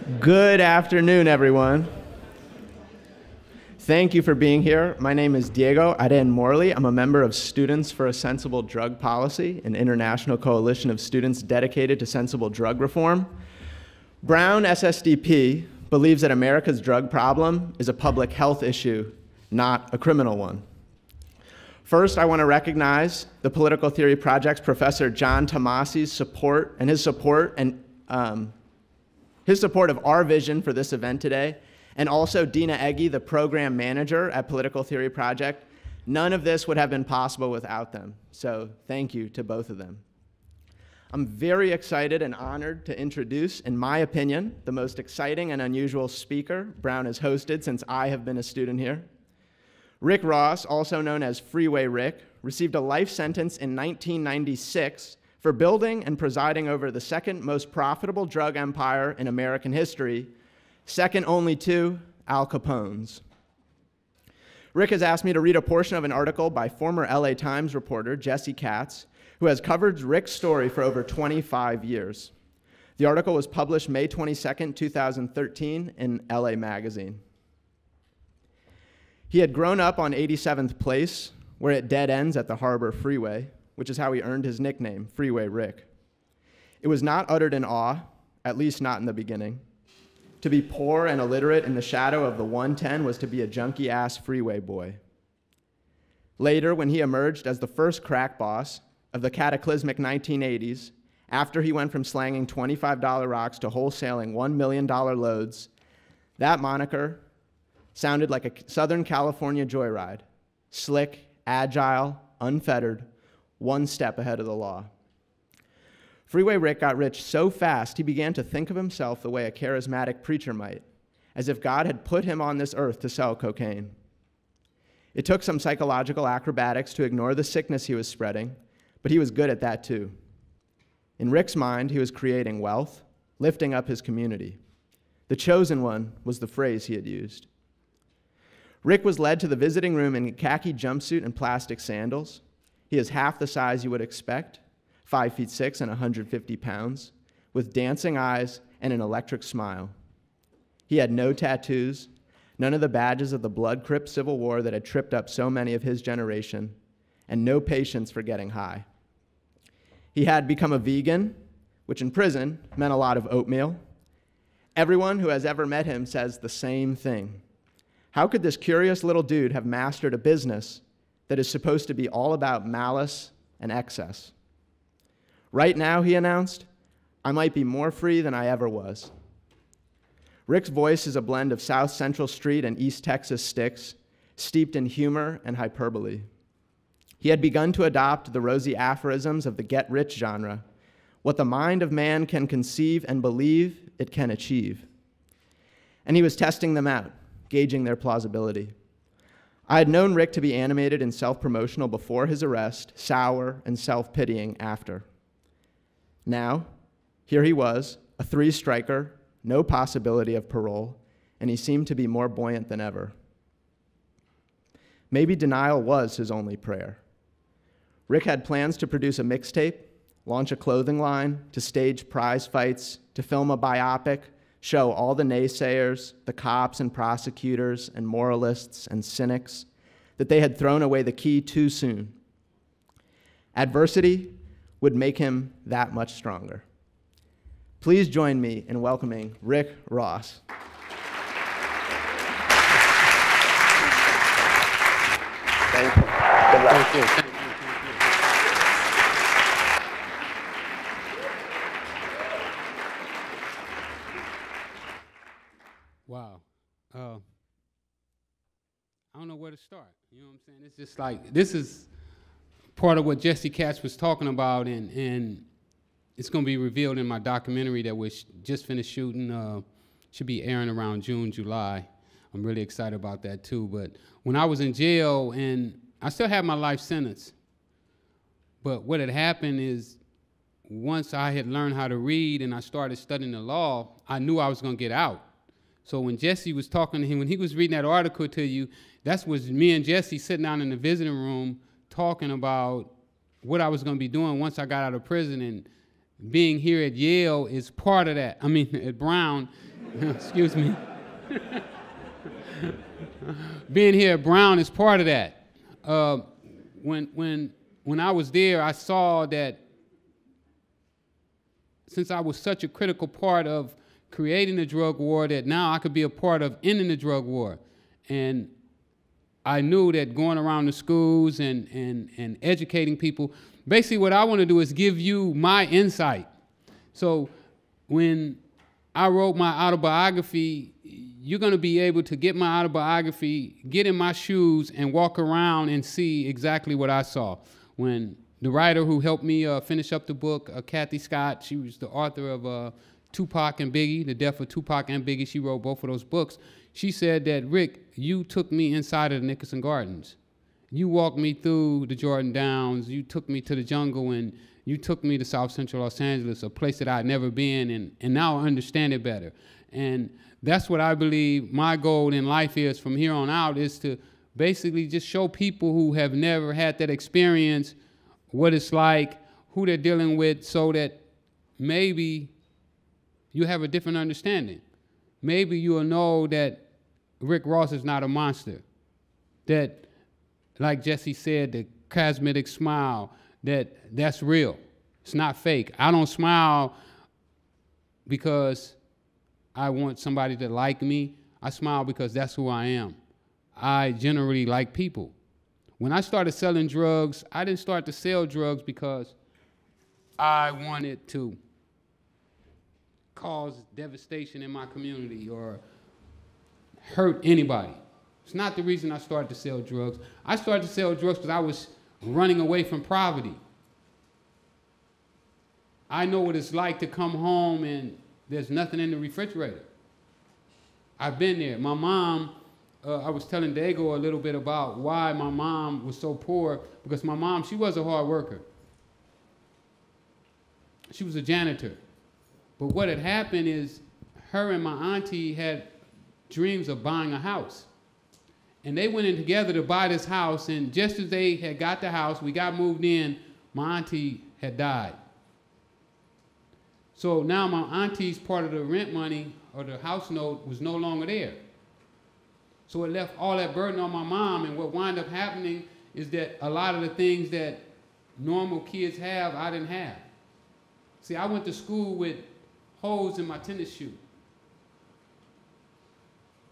Good afternoon, everyone. Thank you for being here. My name is Diego Aren Morley. I'm a member of Students for a Sensible Drug Policy, an international coalition of students dedicated to sensible drug reform. Brown SSDP believes that America's drug problem is a public health issue, not a criminal one. First, I want to recognize the Political Theory Project's Professor John Tomasi's support and his support of our vision for this event today, and also Dina Eggy, the program manager at Political Theory Project. None of this would have been possible without them, so thank you to both of them. I'm very excited and honored to introduce, in my opinion, the most exciting and unusual speaker Brown has hosted since I have been a student here. Rick Ross, also known as Freeway Rick, received a life sentence in 1996 for building and presiding over the second most profitable drug empire in American history, second only to Al Capone's. Rick has asked me to read a portion of an article by former LA Times reporter Jesse Katz, who has covered Rick's story for over 25 years. The article was published May 22nd, 2013 in LA Magazine. He had grown up on 87th Place, where it dead ends at the Harbor Freeway, which is how he earned his nickname, Freeway Rick. It was not uttered in awe, at least not in the beginning. To be poor and illiterate in the shadow of the 110 was to be a junkie-ass freeway boy. Later, when he emerged as the first crack boss of the cataclysmic 1980s, after he went from slanging $25 rocks to wholesaling $1 million loads, that moniker sounded like a Southern California joyride, slick, agile, unfettered, one step ahead of the law. Freeway Rick got rich so fast he began to think of himself the way a charismatic preacher might, as if God had put him on this earth to sell cocaine. It took some psychological acrobatics to ignore the sickness he was spreading, but he was good at that too. In Rick's mind, he was creating wealth, lifting up his community. The chosen one was the phrase he had used. Rick was led to the visiting room in a khaki jumpsuit and plastic sandals. He is half the size you would expect, 5'6" and 150 pounds, with dancing eyes and an electric smile. He had no tattoos, none of the badges of the blood-cripped Civil War that had tripped up so many of his generation, and no patience for getting high. He had become a vegan, which in prison meant a lot of oatmeal. Everyone who has ever met him says the same thing. How could this curious little dude have mastered a business that is supposed to be all about malice and excess? Right now, he announced, I might be more free than I ever was. Rick's voice is a blend of South Central Street and East Texas sticks, steeped in humor and hyperbole. He had begun to adopt the rosy aphorisms of the get-rich genre. What the mind of man can conceive and believe, it can achieve. And he was testing them out, gauging their plausibility. I had known Rick to be animated and self-promotional before his arrest, sour and self-pitying after. Now, here he was, a three-striker, no possibility of parole, and he seemed to be more buoyant than ever. Maybe denial was his only prayer. Rick had plans to produce a mixtape, launch a clothing line, to stage prize fights, to film a biopic, show all the naysayers, the cops and prosecutors and moralists and cynics, that they had thrown away the key too soon. Adversity would make him that much stronger. Please join me in welcoming Rick Ross. Thank you. Good luck. Thank you. Wow. I don't know where to start. You know what I'm saying? It's just like, this is part of what Jesse Katz was talking about, and it's going to be revealed in my documentary that we just finished shooting. Should be airing around June, July. I'm really excited about that too. But when I was in jail, and I still had my life sentence, but what had happened is once I had learned how to read and I started studying the law, I knew I was going to get out. So when Jesse was talking to him, when he was reading that article to you, that was me and Jesse sitting down in the visiting room talking about what I was going to be doing once I got out of prison. And being here at Yale is part of that. I mean, at Brown Excuse me. Being here at Brown is part of that. When I was there, I saw that since I was such a critical part of creating the drug war, that now I could be a part of ending the drug war. And I knew that going around the schools and educating people, basically what I want to do is give you my insight. So when I wrote my autobiography, you're going to be able to get my autobiography, get in my shoes, and walk around and see exactly what I saw. When the writer who helped me finish up the book, Kathy Scott, she was the author of Tupac and Biggie, The Death of Tupac and Biggie. She wrote both of those books. She said that, Rick, you took me inside of the Nickerson Gardens. You walked me through the Jordan Downs. You took me to the jungle, and you took me to South Central Los Angeles, a place that I'd never been, and now I understand it better. And that's what I believe my goal in life is from here on out, is to basically just show people who have never had that experience what it's like, who they're dealing with, so that maybe you have a different understanding. Maybe you'll know that Rick Ross is not a monster. That, like Jesse said, the charismatic smile, that's real. It's not fake. I don't smile because I want somebody to like me. I smile because that's who I am. I generally like people. When I started selling drugs, I didn't start to sell drugs because I wanted to cause devastation in my community or hurt anybody. It's not the reason I started to sell drugs. I started to sell drugs because I was running away from poverty. I know what it's like to come home and there's nothing in the refrigerator. I've been there. My mom, I was telling Dago a little bit about why my mom was so poor, because my mom, she was a hard worker. She was a janitor. But what had happened is her and my auntie had dreams of buying a house. And they went in together to buy this house, and just as they had got the house, we got moved in, my auntie had died. So now my auntie's part of the rent money or the house note was no longer there. So it left all that burden on my mom, and what wound up happening is that a lot of the things that normal kids have, I didn't have. See, I went to school with holes in my tennis shoe.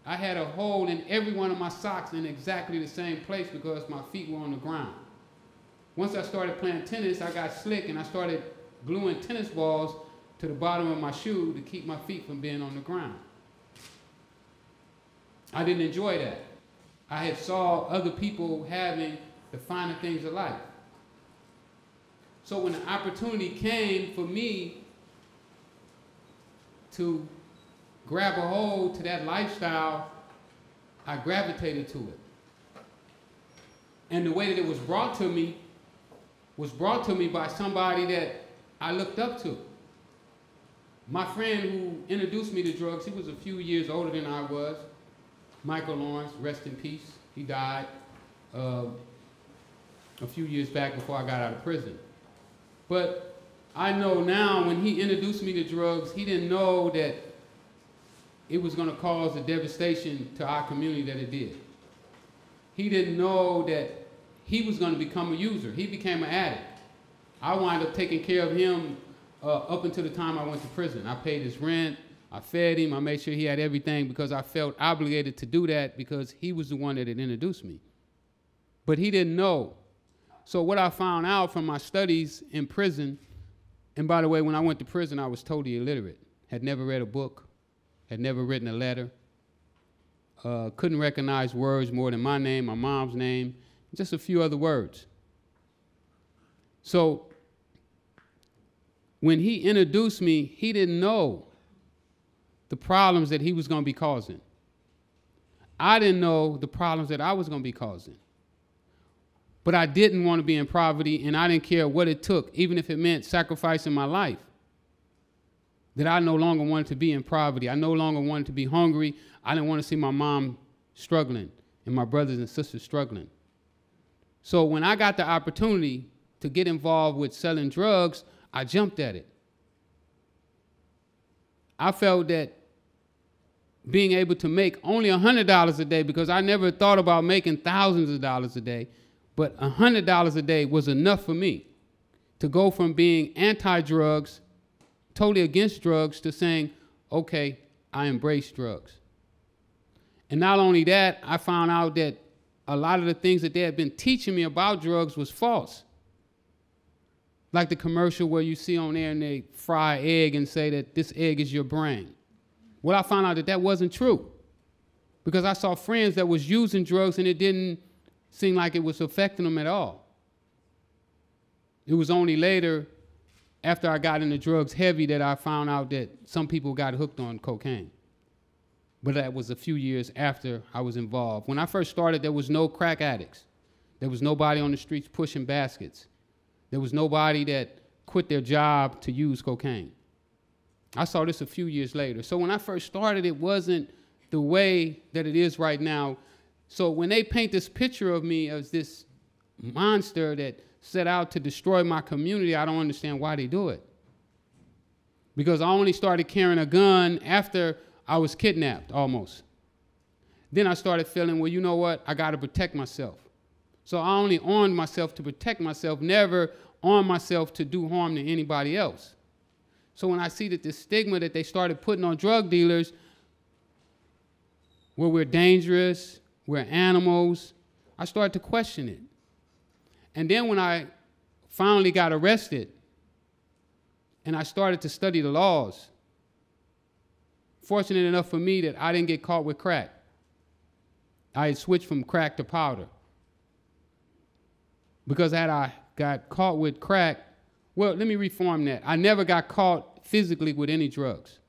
I had a hole in every one of my socks in exactly the same place because my feet were on the ground. Once I started playing tennis, I got slick and I started gluing tennis balls to the bottom of my shoe to keep my feet from being on the ground. I didn't enjoy that. I had saw other people having the finer things of life. So when the opportunity came for me to grab a hold to that lifestyle, I gravitated to it. And the way that it was brought to me by somebody that I looked up to. My friend who introduced me to drugs, he was a few years older than I was, Michael Lawrence, rest in peace. He died a few years back before I got out of prison. But I know now when he introduced me to drugs, he didn't know that it was going to cause the devastation to our community that it did. He didn't know that he was going to become a user. He became an addict. I wound up taking care of him up until the time I went to prison. I paid his rent, I fed him, I made sure he had everything because I felt obligated to do that because he was the one that had introduced me. But he didn't know. So what I found out from my studies in prison, and by the way, when I went to prison, I was totally illiterate, had never read a book, had never written a letter, couldn't recognize words more than my name, my mom's name, just a few other words. So when he introduced me, he didn't know the problems that he was going to be causing. I didn't know the problems that I was going to be causing. But I didn't want to be in poverty, and I didn't care what it took, even if it meant sacrificing my life. That I no longer wanted to be in poverty. I no longer wanted to be hungry. I didn't want to see my mom struggling and my brothers and sisters struggling. So when I got the opportunity to get involved with selling drugs, I jumped at it. I felt that being able to make only $100 a day, because I never thought about making thousands of dollars a day, but $100 a day was enough for me to go from being anti-drugs, totally against drugs, to saying, okay, I embrace drugs. And not only that, I found out that a lot of the things that they had been teaching me about drugs was false. Like the commercial where you see on there and they fry egg and say that this egg is your brain. Well, I found out that that wasn't true, because I saw friends that was using drugs and it didn't seem like it was affecting them at all. It was only later, after I got into drugs heavy, that I found out that some people got hooked on cocaine. But that was a few years after I was involved. When I first started, there was no crack addicts. There was nobody on the streets pushing baskets. There was nobody that quit their job to use cocaine. I saw this a few years later. So when I first started, it wasn't the way that it is right now. So when they paint this picture of me as this monster that set out to destroy my community, I don't understand why they do it. Because I only started carrying a gun after I was kidnapped, almost. Then I started feeling, well, you know what? I got to protect myself. So I only armed myself to protect myself, never armed myself to do harm to anybody else. So when I see that this stigma that they started putting on drug dealers, where we're dangerous, we're animals, I started to question it. And then when I finally got arrested and I started to study the laws, fortunate enough for me that I didn't get caught with crack. I had switched from crack to powder. Because had I got caught with crack, well, let me reform that. I never got caught physically with any drugs.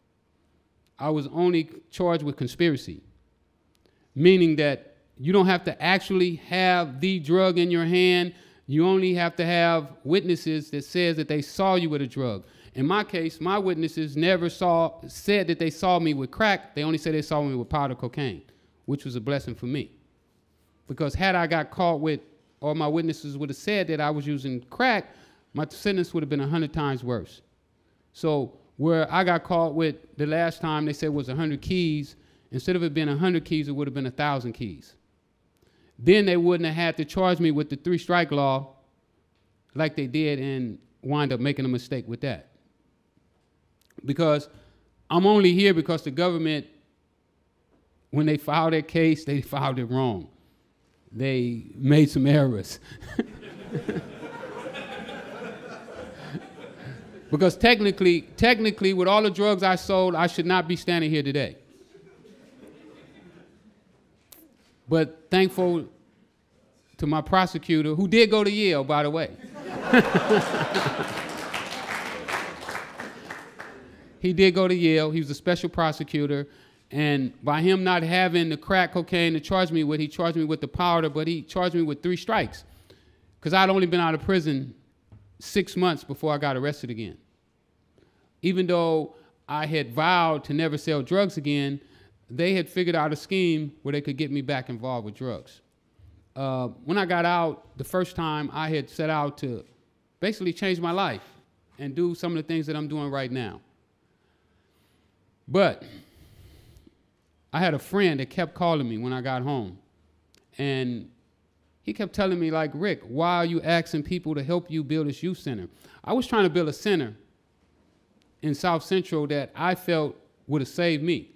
I was only charged with conspiracy, meaning that you don't have to actually have the drug in your hand. You only have to have witnesses that says that they saw you with a drug. In my case, my witnesses never said that they saw me with crack. They only said they saw me with powder cocaine, which was a blessing for me. Because had I got caught with, or my witnesses would have said that I was using crack, my sentence would have been 100 times worse. So where I got caught with the last time they said was 100 keys, instead of it being 100 keys, it would have been 1,000 keys. Then they wouldn't have had to charge me with the 3-strike law like they did and wind up making a mistake with that. Because I'm only here because the government, when they filed their case, they filed it wrong. They made some errors. Because technically, with all the drugs I sold, I should not be standing here today. But thankful to my prosecutor, who did go to Yale, by the way. He did go to Yale. He was a special prosecutor. And by him not having the crack cocaine to charge me with, he charged me with the powder, but he charged me with 3 strikes. Because I'd only been out of prison 6 months before I got arrested again. Even though I had vowed to never sell drugs again, they had figured out a scheme where they could get me back involved with drugs. When I got out the first time, I had set out to basically change my life and do some of the things that I'm doing right now. But I had a friend that kept calling me when I got home. And he kept telling me, like, Rick, why are you asking people to help you build this youth center? I was trying to build a center in South Central that I felt would have saved me.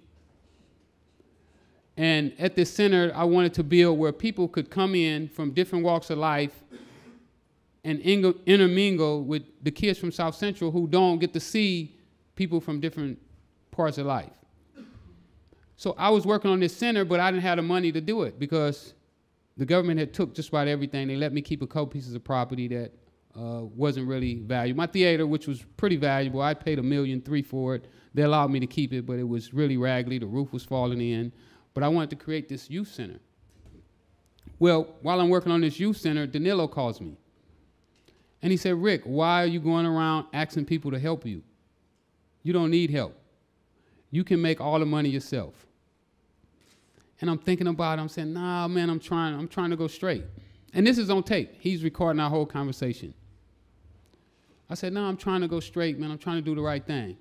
And at this center, I wanted to build where people could come in from different walks of life and intermingle with the kids from South Central who don't get to see people from different parts of life. So I was working on this center, but I didn't have the money to do it because the government had took just about everything. They let me keep a couple pieces of property that wasn't really valuable. My theater, which was pretty valuable, I paid $1.3 million for it. They allowed me to keep it, but it was really raggedy. The roof was falling in. But I wanted to create this youth center. Well, while I'm working on this youth center, Danilo calls me. And he said, Rick, why are you going around asking people to help you? You don't need help. You can make all the money yourself. And I'm thinking about it. I'm saying, nah, man, I'm trying to go straight. And this is on tape. He's recording our whole conversation. I said, no, I'm trying to go straight, man. I'm trying to do the right thing.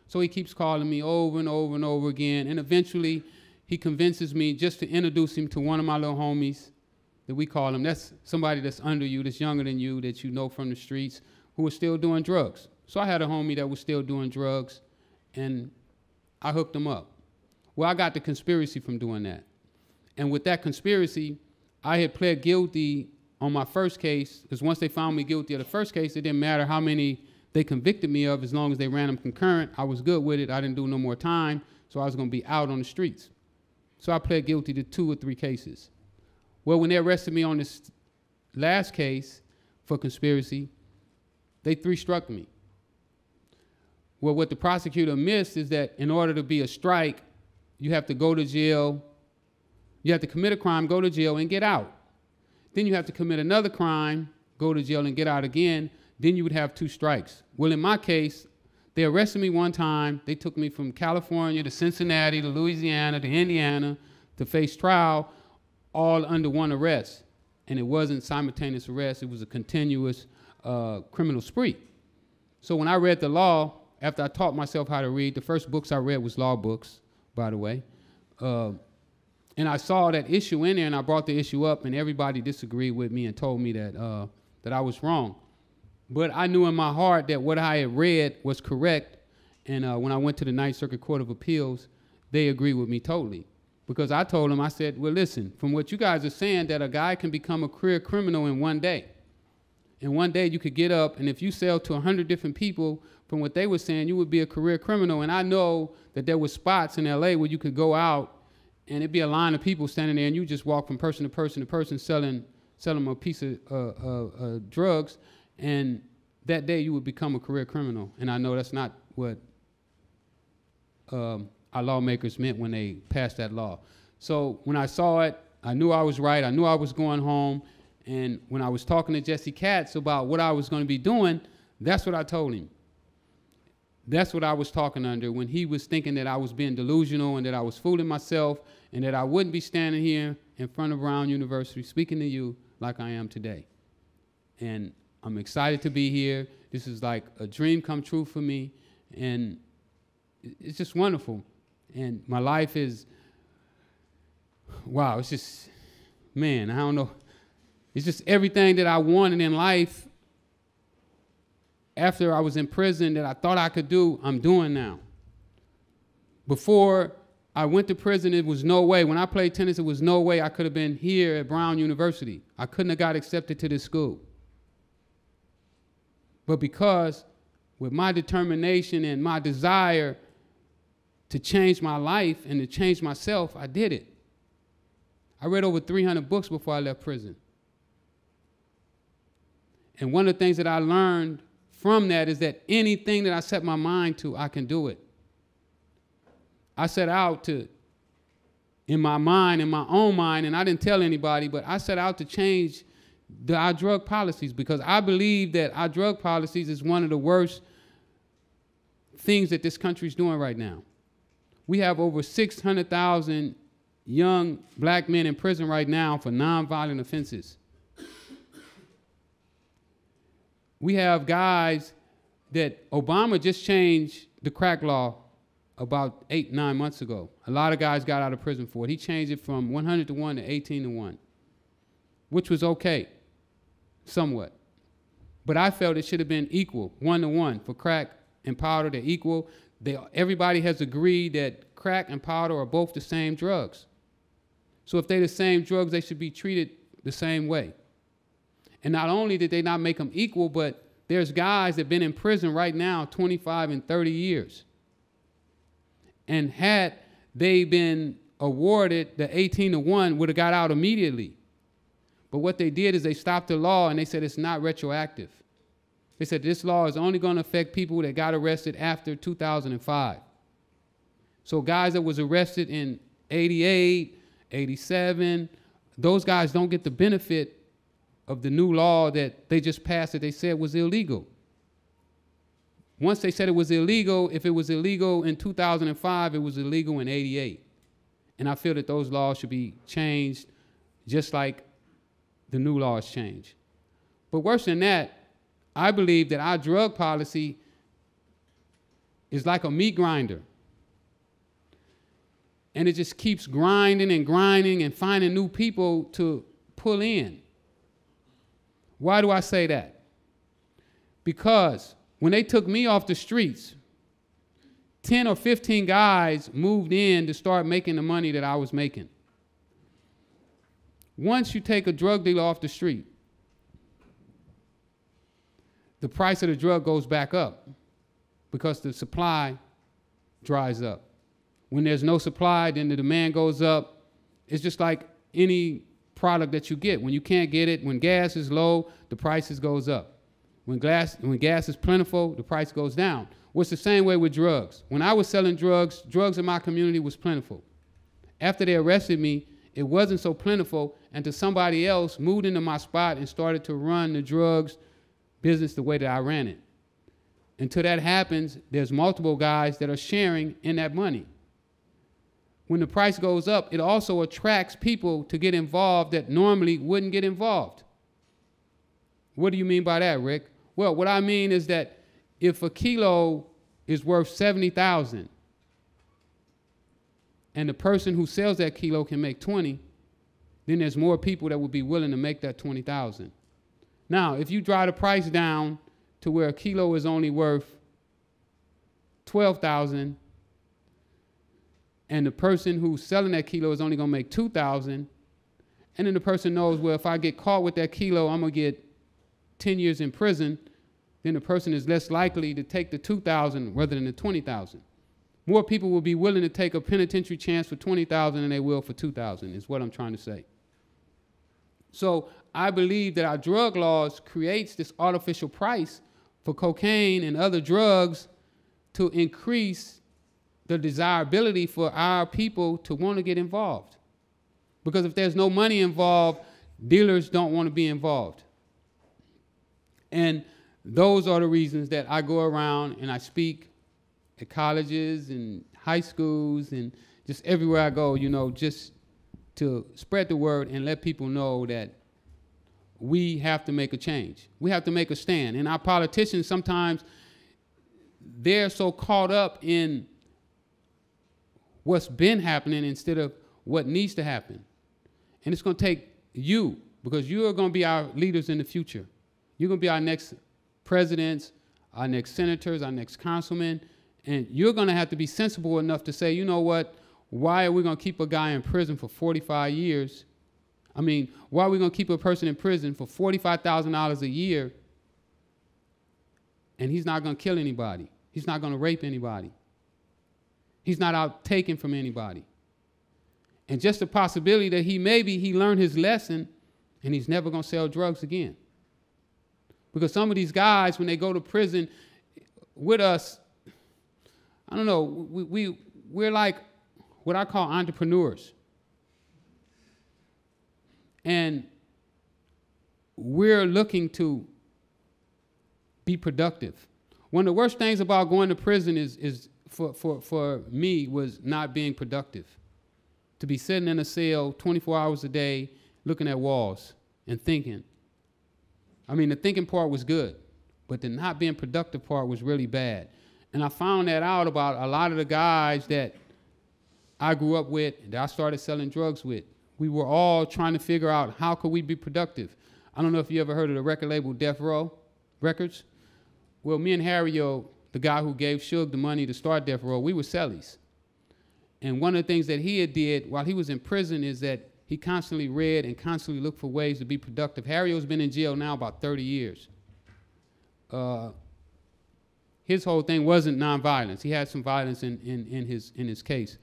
So he keeps calling me over and over and over again. And eventually he convinces me just to introduce him to one of my little homies that we call him. That's somebody that's under you, that's younger than you, that you know from the streets, who is still doing drugs. So I had a homie that was still doing drugs, and I hooked him up. Well, I got the conspiracy from doing that. And with that conspiracy, I had pled guilty on my first case, because once they found me guilty of the first case, it didn't matter how many they convicted me of, as long as they ran them concurrent. I was good with it. I didn't do no more time, so I was going to be out on the streets. So I pled guilty to 2 or 3 cases. Well, when they arrested me on this last case for conspiracy, they 3-struck me. Well, what the prosecutor missed is that in order to be a strike, you have to go to jail. You have to commit a crime, go to jail, and get out. Then you have to commit another crime, go to jail, and get out again. Then you would have 2 strikes. Well, in my case, they arrested me one time. They took me from California to Cincinnati to Louisiana to Indiana to face trial, all under one arrest. And it wasn't simultaneous arrest. It was a continuous criminal spree. So when I read the law, after I taught myself how to read, the first books I read was law books, by the way. And I saw that issue in there, and I brought the issue up, and everybody disagreed with me and told me that, that I was wrong. But I knew in my heart that what I had read was correct, and when I went to the Ninth Circuit Court of Appeals, they agreed with me totally. Because I told them, I said, well, listen, from what you guys are saying, that a guy can become a career criminal in one day. In one day, you could get up, and if you sell to 100 different people, from what they were saying, you would be a career criminal. And I know that there were spots in LA where you could go out, and it'd be a line of people standing there, and you just walk from person to person to person selling them a piece of drugs, and that day you would become a career criminal. And I know that's not what our lawmakers meant when they passed that law. So when I saw it, I knew I was right. I knew I was going home. And when I was talking to Jesse Katz about what I was going to be doing, that's what I told him. That's what I was talking under when he was thinking that I was being delusional and that I was fooling myself and that I wouldn't be standing here in front of Brown University speaking to you like I am today. And I'm excited to be here. This is like a dream come true for me. And it's just wonderful. And my life is, wow, it's just, man, I don't know. It's just everything that I wanted in life after I was in prison that I thought I could do, I'm doing now. Before I went to prison, it was no way. When I played tennis, it was no way I could have been here at Brown University. I couldn't have got accepted to this school. But because with my determination and my desire to change my life and to change myself, I did it. I read over 300 books before I left prison. And one of the things that I learned from that is that anything that I set my mind to, I can do it. I set out to, in my mind, in my own mind, and I didn't tell anybody, but I set out to change our drug policies because I believe that our drug policies is one of the worst things that this country is doing right now. We have over 600,000 young black men in prison right now for nonviolent offenses. We have guys that Obama just changed the crack law about 8, 9 months ago. A lot of guys got out of prison for it. He changed it from 100 to 1 to 18 to 1, which was okay, somewhat. But I felt it should have been equal, 1 to 1. For crack and powder, they're equal. Everybody has agreed that crack and powder are both the same drugs. So if they're the same drugs, they should be treated the same way. And not only did they not make them equal, but there's guys that have been in prison right now 25 and 30 years. And had they been awarded the 18 to 1, would have got out immediately. But what they did is they stopped the law and they said it's not retroactive. They said this law is only going to affect people that got arrested after 2005. So guys that was arrested in 88, 87, those guys don't get the benefit of the new law that they just passed that they said was illegal. Once they said it was illegal, if it was illegal in 2005, it was illegal in 88. And I feel that those laws should be changed just like the new laws change. But worse than that, I believe that our drug policy is like a meat grinder. And it just keeps grinding and grinding and finding new people to pull in. Why do I say that? Because when they took me off the streets, 10 or 15 guys moved in to start making the money that I was making. Once you take a drug dealer off the street, the price of the drug goes back up because the supply dries up. When there's no supply, then the demand goes up. It's just like any product that you get. When you can't get it, when gas is low, the prices goes up. When gas is plentiful, the price goes down. Well, it's the same way with drugs. When I was selling drugs, drugs in my community was plentiful. After they arrested me, it wasn't so plentiful, and to somebody else moved into my spot and started to run the drugs business the way that I ran it. Until that happens, there's multiple guys that are sharing in that money. When the price goes up, it also attracts people to get involved that normally wouldn't get involved. What do you mean by that, Rick? Well, what I mean is that if a kilo is worth $70,000 and the person who sells that kilo can make 20, then there's more people that would be willing to make that 20,000. Now, if you drive the price down to where a kilo is only worth 12,000 and the person who's selling that kilo is only going to make 2,000, and then the person knows, well, if I get caught with that kilo, I'm going to get 10 years in prison, then the person is less likely to take the 2,000 rather than the 20,000. More people will be willing to take a penitentiary chance for 20,000 than they will for 2,000, is what I'm trying to say. So I believe that our drug laws creates this artificial price for cocaine and other drugs to increase the desirability for our people to want to get involved. Because if there's no money involved, dealers don't want to be involved. And those are the reasons that I go around and I speak at colleges and high schools and just everywhere I go, you know, just to spread the word and let people know that we have to make a change. We have to make a stand. And our politicians sometimes, they're so caught up in what's been happening instead of what needs to happen. And it's going to take you, because you are going to be our leaders in the future. You're going to be our next presidents, our next senators, our next councilmen, and you're going to have to be sensible enough to say, you know what, why are we going to keep a guy in prison for 45 years? I mean, why are we going to keep a person in prison for $45,000 a year and he's not going to kill anybody? He's not going to rape anybody. He's not out taking from anybody. And just the possibility that he learned his lesson and he's never going to sell drugs again. Because some of these guys, when they go to prison with us, I don't know, we're like what I call entrepreneurs. And we're looking to be productive. One of the worst things about going to prison is for me was not being productive. To be sitting in a cell 24 hours a day looking at walls and thinking. I mean, the thinking part was good, but the not being productive part was really bad. And I found that out about a lot of the guys that I grew up with, that I started selling drugs with. We were all trying to figure out how could we be productive. I don't know if you ever heard of the record label Death Row Records. Well, me and Harry-O, the guy who gave Suge the money to start Death Row, we were sellies. And one of the things that he had did while he was in prison is that he constantly read and constantly looked for ways to be productive. Harry-O's been in jail now about 30 years. His whole thing wasn't nonviolence. He had some violence in his case.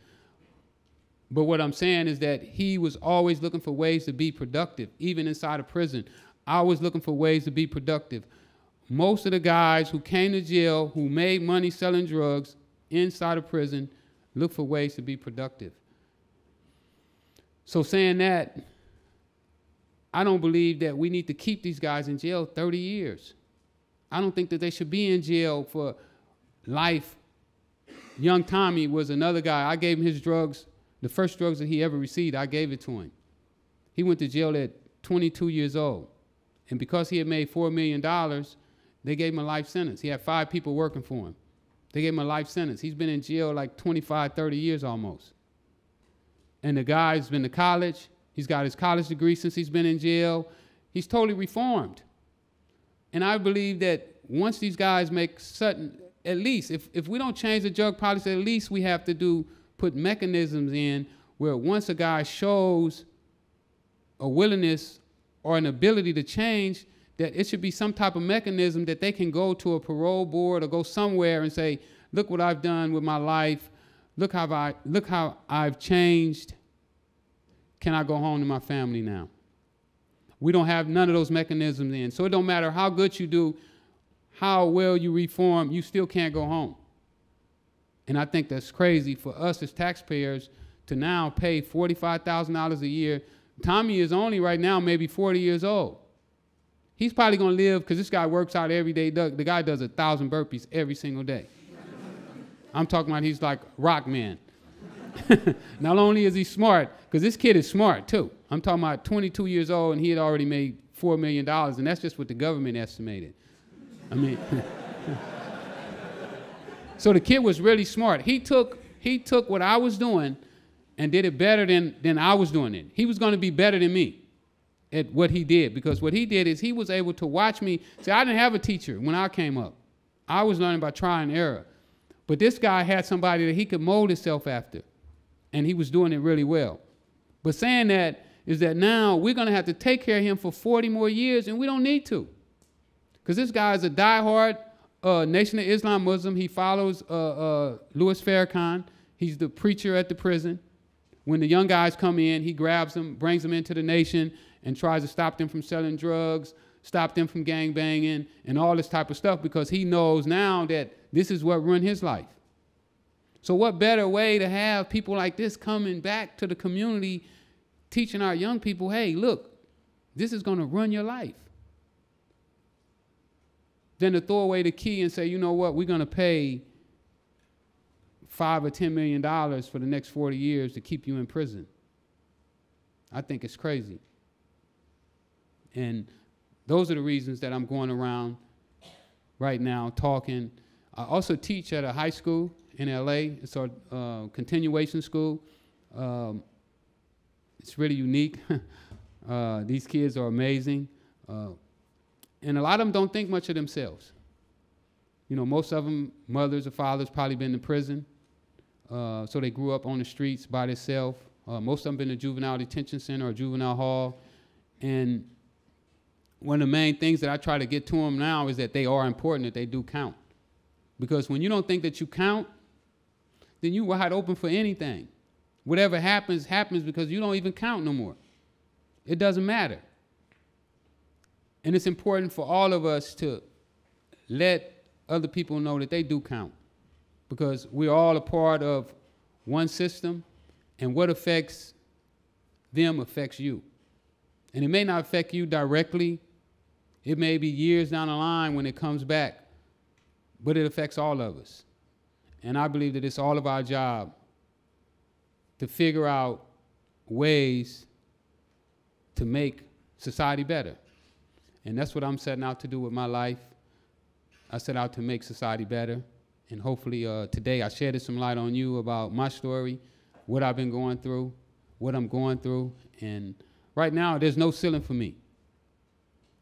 But what I'm saying is that he was always looking for ways to be productive, even inside of prison. I was looking for ways to be productive. Most of the guys who came to jail, who made money selling drugs inside of prison, look for ways to be productive. So saying that, I don't believe that we need to keep these guys in jail 30 years. I don't think that they should be in jail for life. Young Tommy was another guy. I gave him his drugs, the first drugs that he ever received, I gave it to him. He went to jail at 22 years old. And because he had made $4 million, they gave him a life sentence. He had 5 people working for him. They gave him a life sentence. He's been in jail like 25, 30 years almost. And the guy's been to college. He's got his college degree since he's been in jail. He's totally reformed. And I believe that once these guys make certain, at least, if we don't change the drug policy, at least we have to put mechanisms in where once a guy shows a willingness or an ability to change, that it should be some type of mechanism that they can go to a parole board or go somewhere and say, look what I've done with my life. Look how I've changed. Can I go home to my family now? We don't have none of those mechanisms in. So it don't matter how good you do, how well you reform, you still can't go home. And I think that's crazy for us as taxpayers to now pay $45,000 a year. Tommy is only right now maybe 40 years old. He's probably going to live, because this guy works out every day. The guy does 1,000 burpees every single day. I'm talking about he's like Rock Man. Not only is he smart, because this kid is smart too. I'm talking about 22 years old, and he had already made $4 million, and that's just what the government estimated. I mean, so the kid was really smart. He took what I was doing and did it better than I was doing it. He was going to be better than me at what he did, because what he did is he was able to watch me. See, I didn't have a teacher when I came up. I was learning by trial and error. But this guy had somebody that he could mold himself after, and he was doing it really well. But saying that is that now we're going to have to take care of him for 40 more years, and we don't need to. Because this guy is a diehard Nation of Islam Muslim. He follows Louis Farrakhan. He's the preacher at the prison. When the young guys come in, he grabs them, brings them into the nation, and tries to stop them from selling drugs, stop them from gang banging, and all this type of stuff, because he knows now that this is what ruined his life. So what better way to have people like this coming back to the community, teaching our young people, hey, look, this is going to run your life, than to throw away the key and say, you know what, we're going to pay $5 or $10 million for the next 40 years to keep you in prison. I think it's crazy. And those are the reasons that I'm going around right now talking. I also teach at a high school in LA. It's a continuation school. It's really unique. These kids are amazing. And a lot of them don't think much of themselves. You know, most of them, mothers or fathers, probably been to prison. So they grew up on the streets by themselves. Most of them been to juvenile detention center or juvenile hall. And one of the main things that I try to get to them now is that they are important, that they do count. Because when you don't think that you count, then you're wide open for anything. Whatever happens, happens because you don't even count no more. It doesn't matter. And it's important for all of us to let other people know that they do count, because we're all a part of one system, and what affects them affects you. And it may not affect you directly. It may be years down the line when it comes back, but it affects all of us. And I believe that it's all of our job to figure out ways to make society better. And that's what I'm setting out to do with my life. I set out to make society better. And hopefully today I shed some light on you about my story, what I've been going through, what I'm going through. And right now, there's no ceiling for me.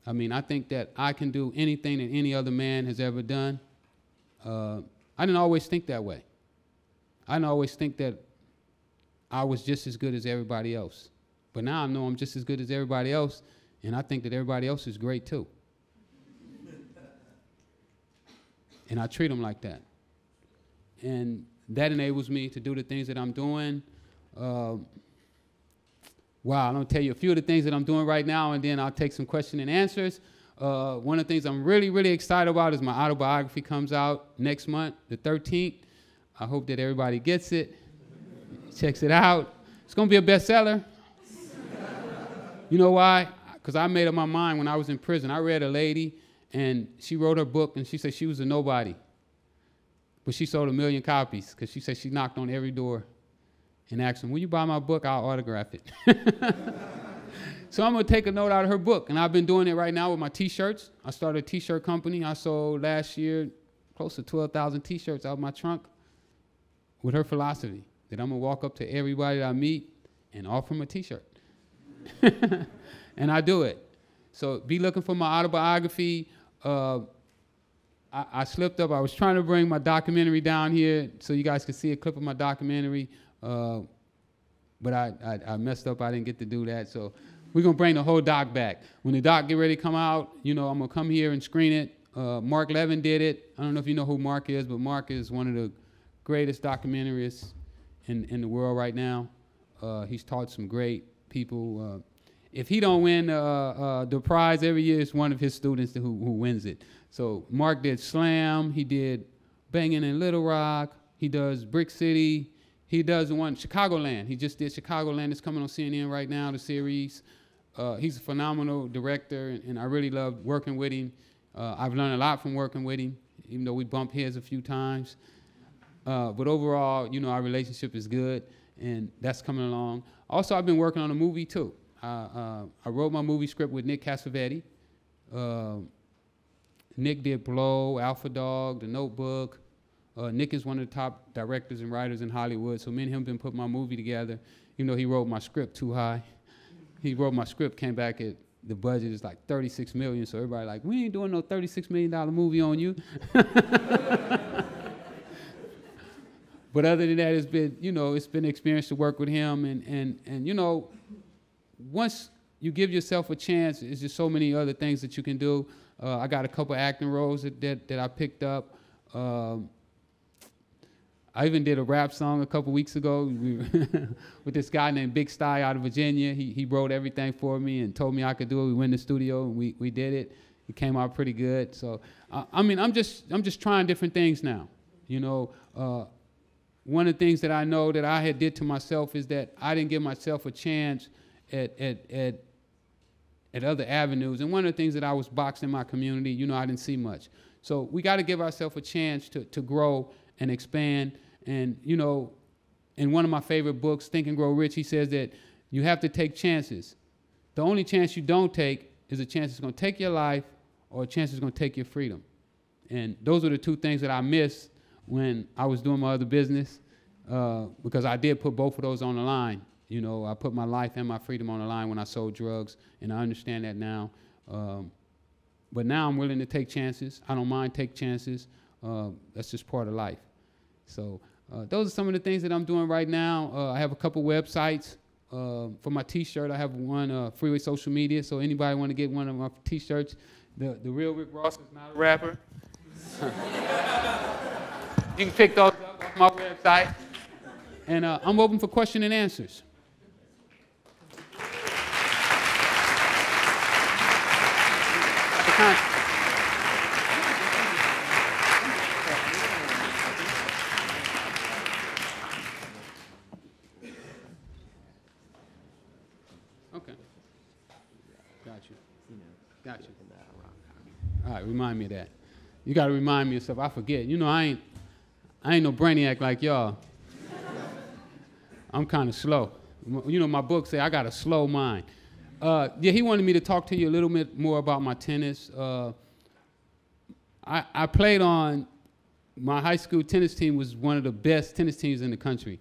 I mean, I think that I can do anything that any other man has ever done. I didn't always think that way. I didn't always think that I was just as good as everybody else. But now I know I'm just as good as everybody else, and I think that everybody else is great too. And I treat them like that. And that enables me to do the things that I'm doing. Wow, I'm going to tell you a few of the things that I'm doing right now, and then I'll take some question and answers. One of the things I'm really, really excited about is my autobiography comes out next month, the 13th. I hope that everybody gets it, checks it out. It's going to be a bestseller. You know why? Because I made up my mind when I was in prison. I read a lady, and she wrote her book, and she said she was a nobody. But she sold 1 million copies, because she said she knocked on every door and asked them, will you buy my book? I'll autograph it. So I'm going to take a note out of her book, and I've been doing it right now with my T-shirts. I started a T-shirt company. I sold last year close to 12,000 T-shirts out of my trunk with her philosophy that I'm going to walk up to everybody that I meet and offer them a T-shirt. And I do it. So be looking for my autobiography. I slipped up. I was trying to bring my documentary down here so you guys could see a clip of my documentary, but I messed up. I didn't get to do that. So we're going to bring the whole doc back. When the doc get ready to come out, you know, I'm going to come here and screen it. Mark Levin did it. I don't know if you know who Mark is, but Mark is one of the greatest documentarists in the world right now. He's taught some great people. If he don't win the prize every year, it's one of his students who wins it. So Mark did Slam. He did Banging in Little Rock. He does Brick City. He does the one, Chicagoland. He just did Chicagoland. It's coming on CNN right now, the series. He's a phenomenal director, and I really love working with him. I've learned a lot from working with him, even though we bumped heads a few times. But overall, you know, our relationship is good, and that's coming along. Also, I've been working on a movie, too. I wrote my movie script with Nick Cassavetes. Nick did Blow, Alpha Dog, The Notebook. Nick is one of the top directors and writers in Hollywood, so me and him been putting my movie together. You know, he wrote my script too high. He wrote my script, came back at the budget is like $36 million, so everybody like, we ain't doing no $36 million movie on you. But other than that, it's been, you know, it's been an experience to work with him, and you know, once you give yourself a chance, there's just so many other things that you can do. I got a couple acting roles that I picked up. I even did a rap song a couple weeks ago with this guy named Big Sty out of Virginia. He wrote everything for me and told me I could do it. We went in the studio and we did it. It came out pretty good. So I mean, I'm just trying different things now. You know, one of the things that I know that I had did to myself is that I didn't give myself a chance at other avenues. And one of the things that I was boxed in my community, you know, I didn't see much. So we got to give ourselves a chance to grow and expand. And, you know, in one of my favorite books, Think and Grow Rich, he says that you have to take chances. The only chance you don't take is a chance that's going to take your life or a chance that's going to take your freedom. And those are the two things that I missed when I was doing my other business, because I did put both of those on the line. You know, I put my life and my freedom on the line when I sold drugs, and I understand that now. But now I'm willing to take chances. I don't mind take chances. That's just part of life. So those are some of the things that I'm doing right now. I have a couple websites. For my T-shirt, I have one, Freeway Social Media, so anybody want to get one of my T-shirts. The real Rick Ross is not a rapper. You can pick those up off my website. And I'm open for question and answers. Okay. Got you. Got you. All right, remind me of that. You got to remind me of stuff. I forget. You know, I ain't no brainiac like y'all. I'm kind of slow. You know, my book say I got a slow mind. Yeah, he wanted me to talk to you a little bit more about my tennis. I played on, my high school tennis team was one of the best tennis teams in the country.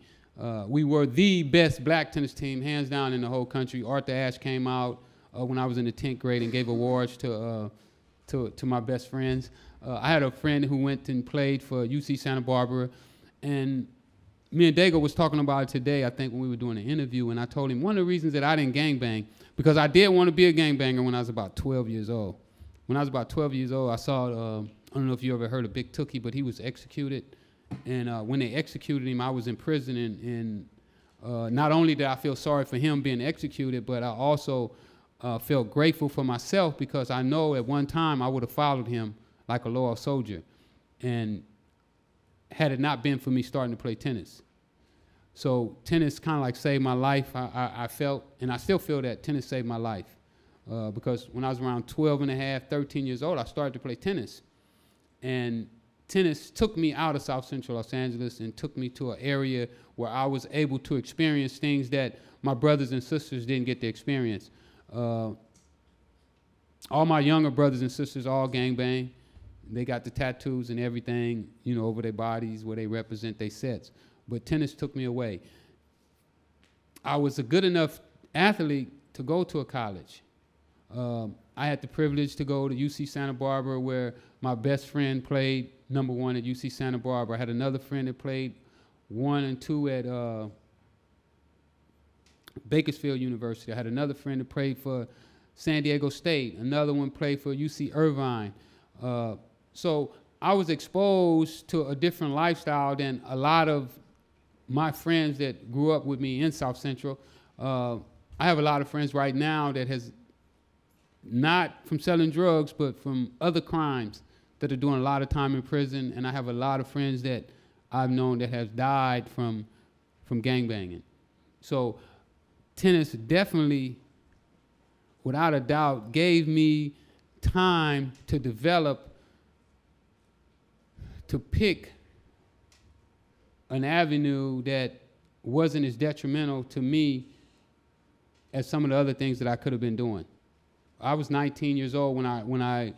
We were the best black tennis team, hands down, in the whole country. Arthur Ashe came out when I was in the 10th grade and gave awards to my best friends. I had a friend who went and played for UC Santa Barbara, and me and Dago was talking about it today, I think, when we were doing an interview, and I told him one of the reasons that I didn't gangbang, because I did want to be a gangbanger when I was about 12 years old. When I was about 12 years old, I saw, I don't know if you ever heard of Big Tookie, but he was executed. And when they executed him, I was in prison, and not only did I feel sorry for him being executed, but I also felt grateful for myself, because I know at one time I would have followed him like a loyal soldier, and had it not been for me starting to play tennis. So tennis kind of like saved my life. I felt, and I still feel that tennis saved my life, because when I was around 12 and a half, 13 years old, I started to play tennis. And tennis took me out of South Central Los Angeles and took me to an area where I was able to experience things that my brothers and sisters didn't get to experience. All my younger brothers and sisters all gangbang. They got the tattoos and everything, you know, over their bodies where they represent their sets. But tennis took me away. I was a good enough athlete to go to a college. I had the privilege to go to UC Santa Barbara, where my best friend played #1 at UC Santa Barbara. I had another friend that played 1 and 2 at Bakersfield University. I had another friend that played for San Diego State. Another one played for UC Irvine. So I was exposed to a different lifestyle than a lot of my friends that grew up with me in South Central. I have a lot of friends right now that has, not from selling drugs, but from other crimes, that are doing a lot of time in prison. And I have a lot of friends that I've known that have died from gangbanging. So tennis definitely, without a doubt, gave me time to develop, to pick an avenue that wasn't as detrimental to me as some of the other things that I could have been doing. I was 19 years old when I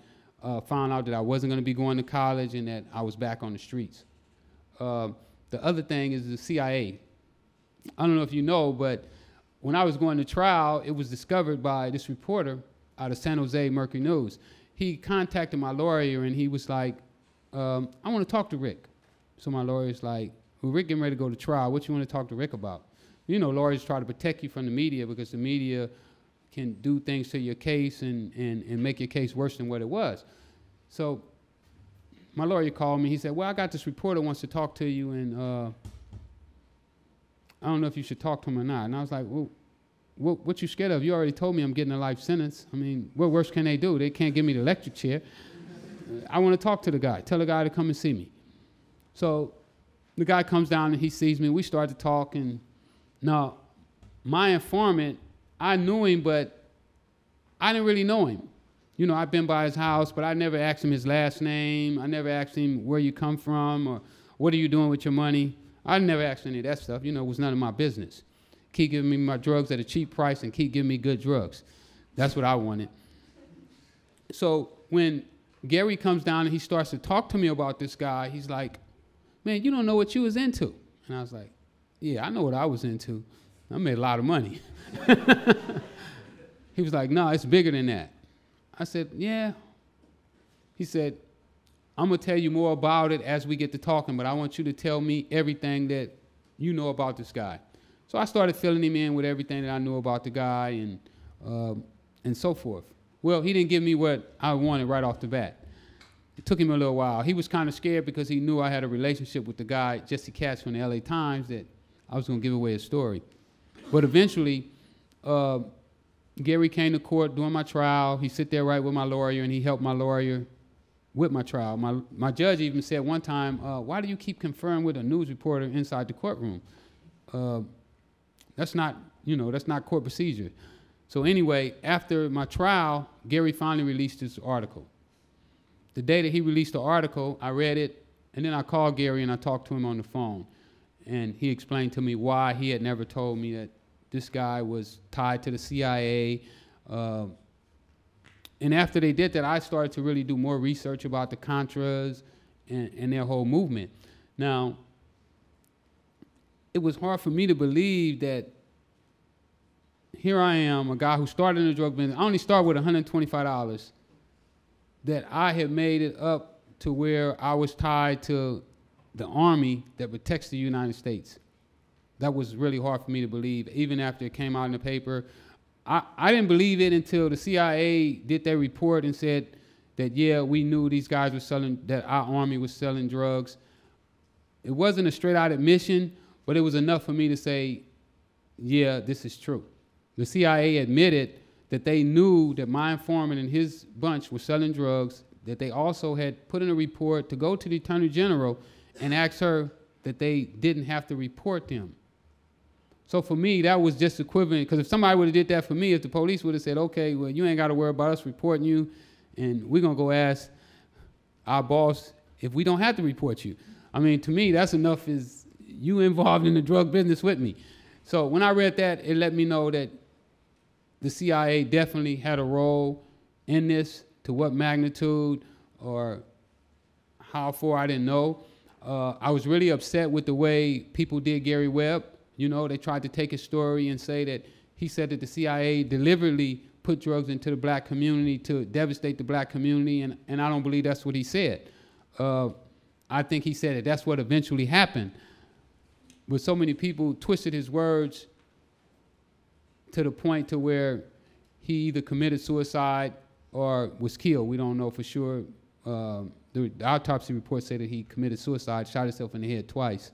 found out that I wasn't going to be going to college and that I was back on the streets. The other thing is the CIA. I don't know if you know, but when I was going to trial, it was discovered by this reporter out of San Jose Mercury News. He contacted my lawyer and he was like, I want to talk to Rick. So my lawyer's like, well, Rick getting ready to go to trial. What you want to talk to Rick about? You know, lawyers try to protect you from the media because the media can do things to your case and make your case worse than what it was. So my lawyer called me. He said, well, I got this reporter wants to talk to you, and I don't know if you should talk to him or not. And I was like, well, what you scared of? You already told me I'm getting a life sentence. I mean, what worse can they do? They can't give me the electric chair. I want to talk to the guy. Tell the guy to come and see me. So the guy comes down and he sees me. We start to talk. And now my informant, I knew him, but I didn't really know him. You know, I've been by his house, but I never asked him his last name. I never asked him where you come from or what are you doing with your money. I never asked any of that stuff. You know, it was none of my business. Keep giving me my drugs at a cheap price and keep giving me good drugs. That's what I wanted. So when Gary comes down and he starts to talk to me about this guy, he's like, man, you don't know what you was into. And I was like, yeah, I know what I was into. I made a lot of money. He was like, no, it's bigger than that. I said, yeah. He said, I'm going to tell you more about it as we get to talking, but I want you to tell me everything that you know about this guy. So I started filling him in with everything that I knew about the guy and so forth. Well, he didn't give me what I wanted right off the bat. It took him a little while. He was kind of scared because he knew I had a relationship with the guy, Jesse Katz from the LA Times, that I was going to give away his story. But eventually, Gary came to court during my trial. He sit there right with my lawyer, and he helped my lawyer with my trial. My judge even said one time, why do you keep conferring with a news reporter inside the courtroom? That's not, you know, that's not court procedure. So anyway, after my trial, Gary finally released his article. The day that he released the article, I read it, and then I called Gary and I talked to him on the phone. And he explained to me why he had never told me that this guy was tied to the CIA. And after they did that, I started to really do more research about the Contras and their whole movement. Now, it was hard for me to believe that here I am, a guy who started in the drug business. I only started with $125, that I had made it up to where I was tied to the Army that protects the United States. That was really hard for me to believe, even after it came out in the paper. I didn't believe it until the CIA did their report and said that, yeah, we knew these guys were selling, that our Army was selling drugs. It wasn't a straight out admission, but it was enough for me to say, yeah, this is true. The CIA admitted that they knew that my informant and his bunch were selling drugs, that they also had put in a report to go to the Attorney General and ask her that they didn't have to report them. So for me, that was just equivalent, because if somebody would have did that for me, if the police would have said, okay, well, you ain't got to worry about us reporting you, and we're going to go ask our boss if we don't have to report you. I mean, to me, that's enough is you involved in the drug business with me. So when I read that, it let me know that the CIA definitely had a role in this. To what magnitude or how far, I didn't know. I was really upset with the way people did Gary Webb. You know, they tried to take his story and say that he said that the CIA deliberately put drugs into the black community to devastate the black community, and I don't believe that's what he said. I think he said that that's what eventually happened. But so many people twisted his words to the point to where he either committed suicide or was killed. We don't know for sure. The autopsy report said that he committed suicide, shot himself in the head twice.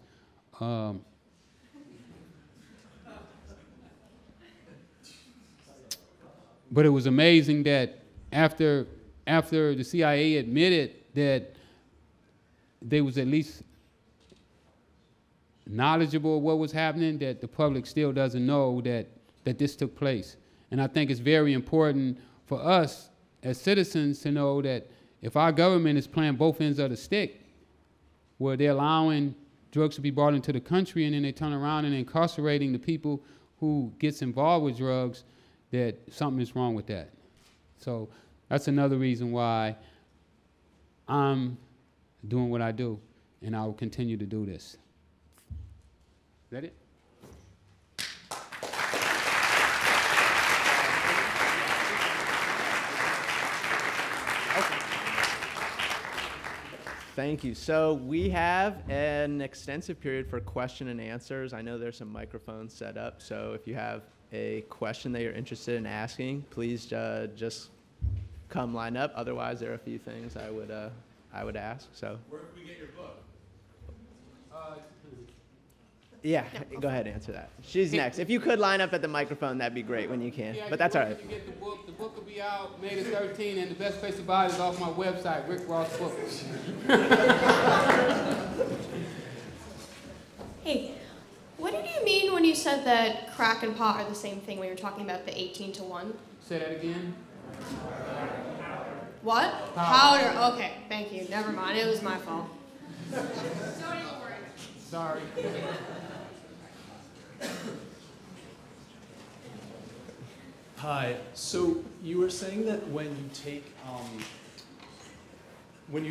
But it was amazing that after the CIA admitted that they was at least knowledgeable of what was happening, that the public still doesn't know that this took place. And I think it's very important for us as citizens to know that if our government is playing both ends of the stick, where they're allowing drugs to be brought into the country and then they turn around and incarcerating the people who gets involved with drugs, that something is wrong with that. So that's another reason why I'm doing what I do, and I will continue to do this. Is that it? Thank you. So we have an extensive period for question and answers. I know there's some microphones set up, so if you have a question that you're interested in asking, please just come line up. Otherwise, there are a few things I would ask. So. Where can we get your book? Yeah, go ahead and answer that. She's next. If you could line up at the microphone, that'd be great when you can. Yeah, but that's all right. You get the book will be out May the 13th, and the best place to buy it is off my website, Rick Ross Books. Hey, what did you mean when you said that crack and pot are the same thing when you were talking about the 18-to-1? Say that again. What? Powder. Okay, thank you. Never mind. It was my fault. Sorry. Hi. So you were saying that when you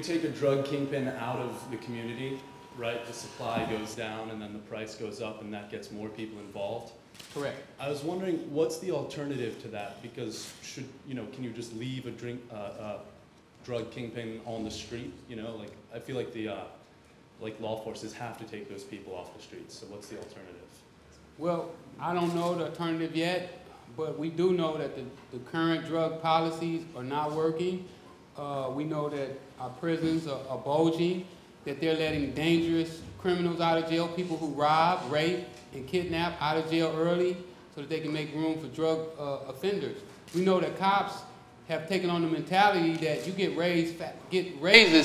take a drug kingpin out of the community, right, the supply goes down and then the price goes up and that gets more people involved? Correct. I was wondering, what's the alternative to that? Because can you just leave a drug kingpin on the street? Like I feel like the law forces have to take those people off the streets. So what's the alternative? Well, I don't know the alternative yet, but we do know that the current drug policies are not working. We know that our prisons are bulging, that they're letting dangerous criminals out of jail, people who rob, rape, and kidnap out of jail early so that they can make room for drug offenders. We know that cops have taken on the mentality that you get raises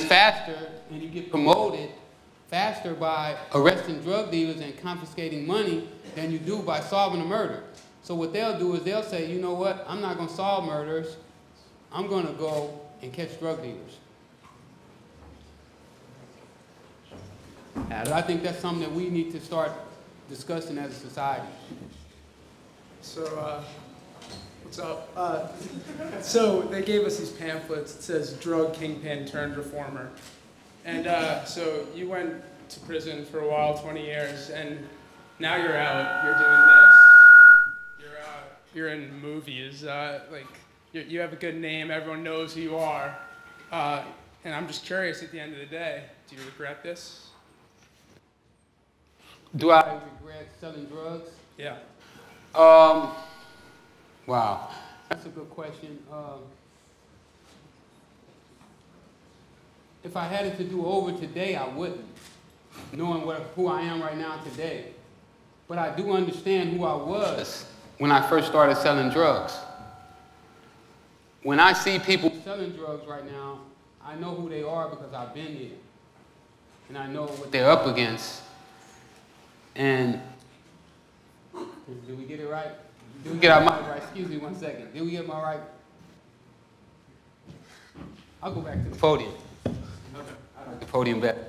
faster and you get promoted faster by arresting drug dealers and confiscating money than you do by solving a murder. So what they'll do is they'll say, you know what, I'm not going to solve murders. I'm going to go and catch drug dealers. But I think that's something that we need to start discussing as a society. So, what's up? So they gave us these pamphlets. It says drug kingpin turned reformer. And so you went to prison for a while, 20 years, and now you're out, you're doing this. You're in movies, you have a good name, everyone knows who you are. And I'm just curious at the end of the day, do you regret this? Do I regret selling drugs? Yeah. Wow, that's a good question. If I had it to do over today, I wouldn't, knowing who I am right now today. But I do understand who I was when I first started selling drugs. When I see people selling drugs right now, I know who they are because I've been there. And I know what they're up against. And did we get it right? Did we get our mic right? Excuse me 1 second. Did we get my right? I'll go back to the podium. I like the podium better.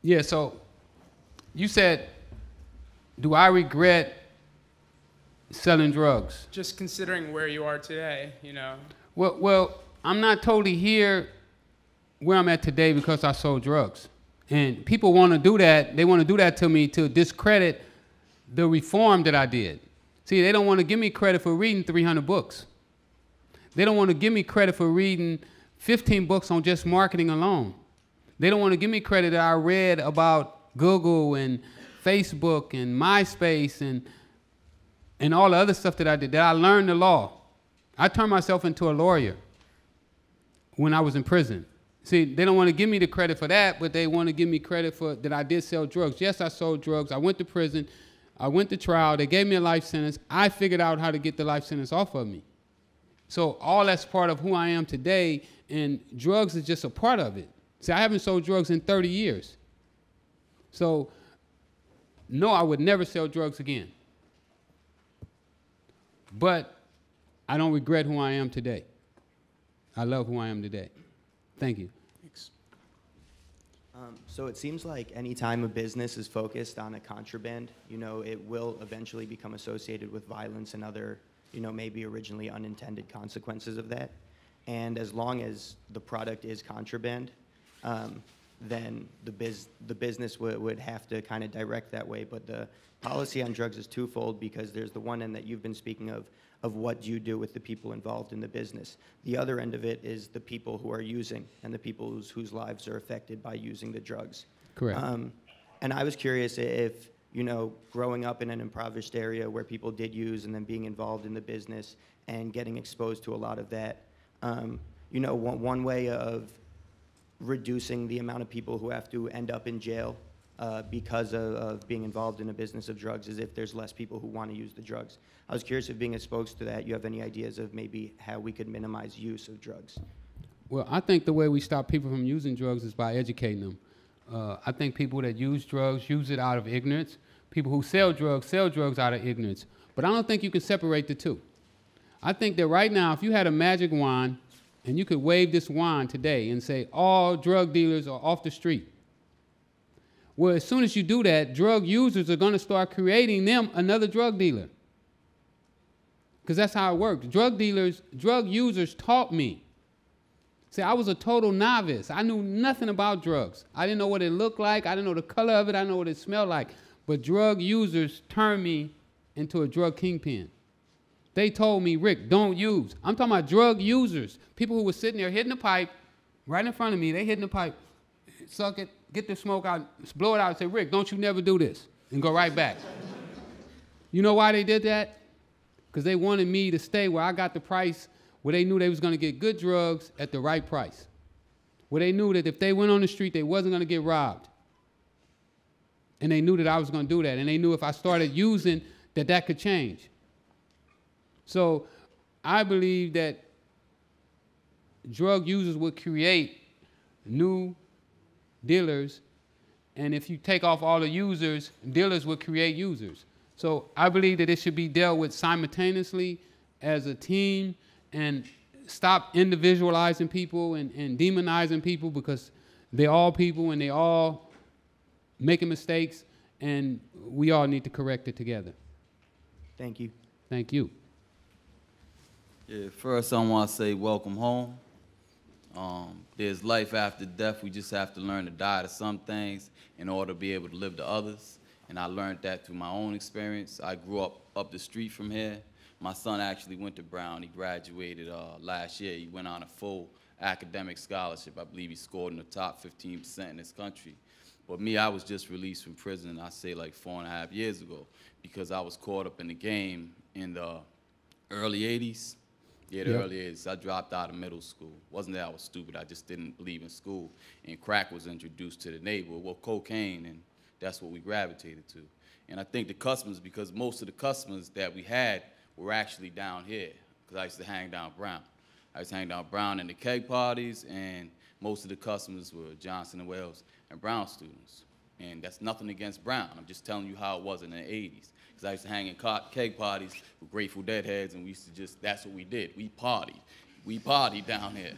Yeah, so you said, do I regret selling drugs. Just considering where you are today, you know. Well, I'm not totally here where I'm at today because I sold drugs. And people want to do that. They want to do that to me to discredit the reform that I did. See, they don't want to give me credit for reading 300 books. They don't want to give me credit for reading 15 books on just marketing alone. They don't want to give me credit that I read about Google and Facebook and MySpace and all the other stuff that I did, that I learned the law. I turned myself into a lawyer when I was in prison. See, they don't want to give me the credit for that, but they want to give me credit for that I did sell drugs. Yes, I sold drugs. I went to prison. I went to trial. They gave me a life sentence. I figured out how to get the life sentence off of me. So all that's part of who I am today, and drugs is just a part of it. See, I haven't sold drugs in 30 years. So, no, I would never sell drugs again. But I don't regret who I am today. I love who I am today. Thank you. Thanks. So it seems like any time a business is focused on a contraband, you know, it will eventually become associated with violence and other, you know, maybe originally unintended consequences of that. And as long as the product is contraband, then the business would have to kind of direct that way. But the policy on drugs is twofold, because there's the one end that you've been speaking of what do you do with the people involved in the business. The other end of it is the people who are using and the people whose lives are affected by using the drugs. Correct. And I was curious if, you know, growing up in an impoverished area where people did use and then being involved in the business and getting exposed to a lot of that, you know, one way of reducing the amount of people who have to end up in jail because of being involved in a business of drugs is if there's less people who want to use the drugs. I was curious if, being exposed to that, you have any ideas of maybe how we could minimize use of drugs? Well, I think the way we stop people from using drugs is by educating them. I think people that use drugs use it out of ignorance. People who sell drugs out of ignorance. But I don't think you can separate the two. I think that right now, if you had a magic wand and you could wave this wand today and say all drug dealers are off the street, well, as soon as you do that, drug users are going to start creating them another drug dealer. Because that's how it works. Drug users taught me. See, I was a total novice. I knew nothing about drugs. I didn't know what it looked like. I didn't know the color of it. I didn't know what it smelled like. But drug users turned me into a drug kingpin. They told me, Rick, don't use. I'm talking about drug users. People who were sitting there hitting the pipe right in front of me. They hitting the pipe, suck it, get the smoke out, blow it out, and say, Rick, don't you never do this, and go right back. You know why they did that? Because they wanted me to stay where I got the price, where they knew they was going to get good drugs at the right price, where they knew that if they went on the street, they wasn't going to get robbed. And they knew that I was going to do that, and they knew if I started using that could change. So I believe that drug users would create new dealers, and if you take off all the users, dealers would create users. So I believe that it should be dealt with simultaneously as a team, and stop individualizing people and demonizing people, because they're all people and they all making mistakes, and we all need to correct it together. Thank you. Thank you. Yeah, first I want to say welcome home. There's life after death. We just have to learn to die to some things in order to be able to live to others. And I learned that through my own experience. I grew up the street from here. My son actually went to Brown. He graduated last year. He went on a full academic scholarship. I believe he scored in the top 15% in this country. But me, I was just released from prison, I say like 4.5 years ago, because I was caught up in the game in the early 80s. Yeah, the early 80s. I dropped out of middle school. Wasn't that I was stupid, I just didn't believe in school. And crack was introduced to the neighborhood, well, cocaine, and that's what we gravitated to. And I think the customers, because most of the customers that we had were actually down here, because I used to hang down Brown. I used to hang down Brown in the keg parties, and most of the customers were Johnson & Wales and Brown students. And that's nothing against Brown. I'm just telling you how it was in the 80s. Because I used to hang in keg parties with Grateful Dead heads, and we used to just, that's what we did. We partied. We partied down here.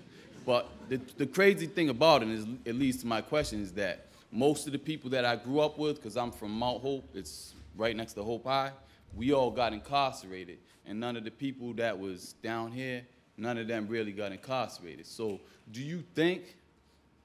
But the crazy thing about it, is, it leads to my question, is that most of the people that I grew up with, because I'm from Mount Hope, it's right next to Hope High, we all got incarcerated, and none of the people that was down here, none of them really got incarcerated. So do you think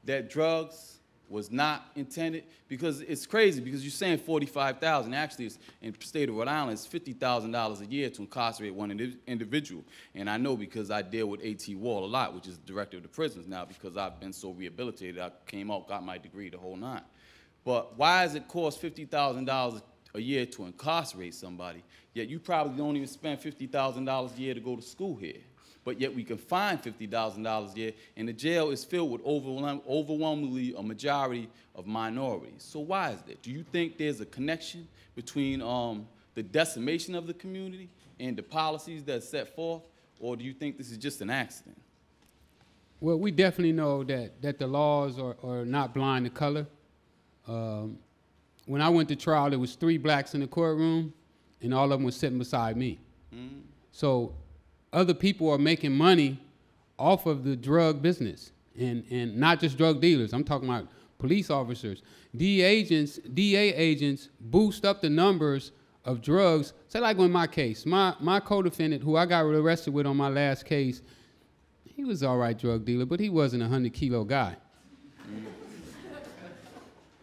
that drugs was not intended? Because it's crazy, because you're saying 45,000. Actually, it's, in the state of Rhode Island, it's $50,000 a year to incarcerate one individual. And I know because I deal with A.T. Wall a lot, which is the director of the prisons now, because I've been so rehabilitated. I came out, got my degree, the whole nine. But why does it cost $50,000 a year to incarcerate somebody, yet you probably don't even spend $50,000 a year to go to school here? But yet we can find $50,000 a year, and the jail is filled with overwhelmingly a majority of minorities. So why is that? Do you think there's a connection between the decimation of the community and the policies that are set forth, or do you think this is just an accident? Well, we definitely know that the laws are not blind to color. When I went to trial, there was 3 blacks in the courtroom, and all of them were sitting beside me. Mm. So other people are making money off of the drug business, and not just drug dealers. I'm talking about police officers. DA agents boost up the numbers of drugs. Say like in my case, my co-defendant, who I got arrested with on my last case, he was all right drug dealer, but he wasn't a 100-kilo guy.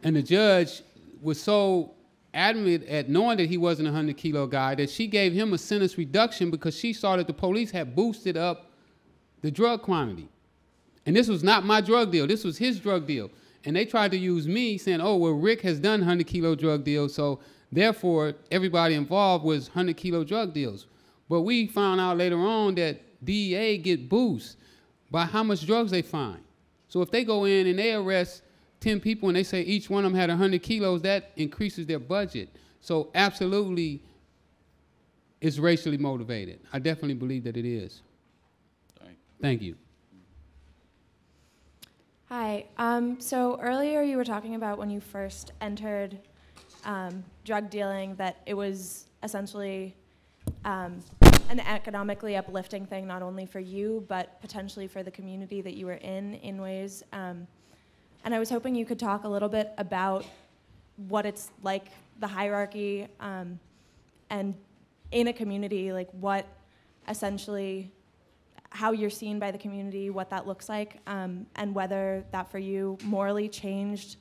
And the judge was so adamant at knowing that he wasn't a 100-kilo guy that she gave him a sentence reduction because she saw that the police had boosted up the drug quantity. And this was not my drug deal. This was his drug deal. And they tried to use me saying, oh, well, Rick has done 100-kilo drug deals, so therefore everybody involved was 100-kilo drug deals. But we found out later on that DEA get boosted by how much drugs they find. So if they go in and they arrest 10 people and they say each one of them had 100 kilos, that increases their budget. So absolutely, it's racially motivated. I definitely believe that it is. Thank you. Hi. So earlier you were talking about when you first entered drug dealing, that it was essentially an economically uplifting thing, not only for you, but potentially for the community that you were in ways. And I was hoping you could talk a little bit about what it's like, the hierarchy, and in a community, like what essentially, how you're seen by the community, what that looks like, and whether that for you morally changed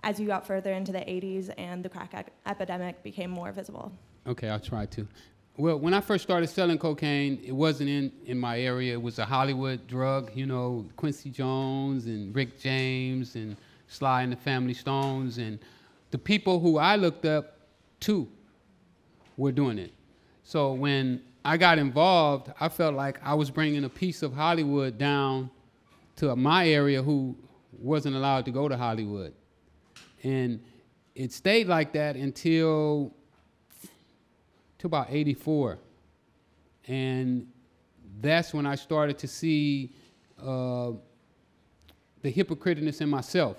as you got further into the 80s and the crack epidemic became more visible. Okay, I'll try to. Well, when I first started selling cocaine, it wasn't in my area. It was a Hollywood drug, you know, Quincy Jones and Rick James and Sly and the Family Stones. And the people who I looked up to were doing it. So when I got involved, I felt like I was bringing a piece of Hollywood down to my area who wasn't allowed to go to Hollywood. And it stayed like that until about 84. And that's when I started to see the hypocriteness in myself,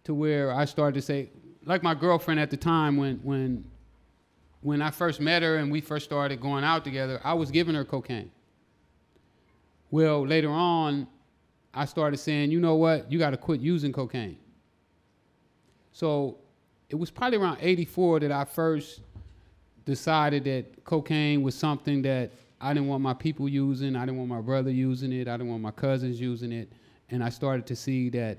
to where I started to say, like my girlfriend at the time, when I first met her and we first started going out together, I was giving her cocaine. Well, later on, I started saying, you know what, you got to quit using cocaine. So it was probably around 84 that I first decided that cocaine was something that I didn't want my people using, I didn't want my brother using it, I didn't want my cousins using it, and I started to see that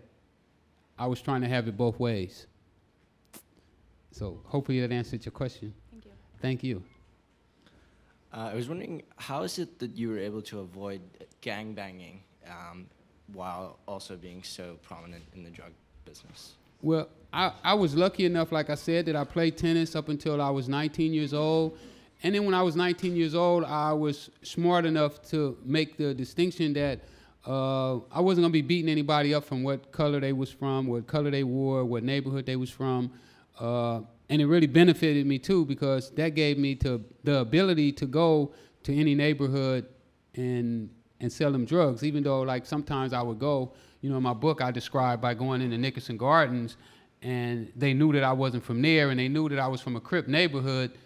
I was trying to have it both ways. So hopefully that answered your question. Thank you. Thank you. I was wondering, how is it that you were able to avoid gangbanging while also being so prominent in the drug business? Well, I was lucky enough, like I said, that I played tennis up until I was 19 years old. And then when I was 19 years old, I was smart enough to make the distinction that I wasn't going to be beating anybody up from what color they was from, what color they wore, what neighborhood they was from. And it really benefited me, too, because that gave me the ability to go to any neighborhood and sell them drugs, even though, like, sometimes I would go. You know, in my book, I described by going into Nickerson Gardens, and they knew that I wasn't from there, and they knew that I was from a Crip neighborhood,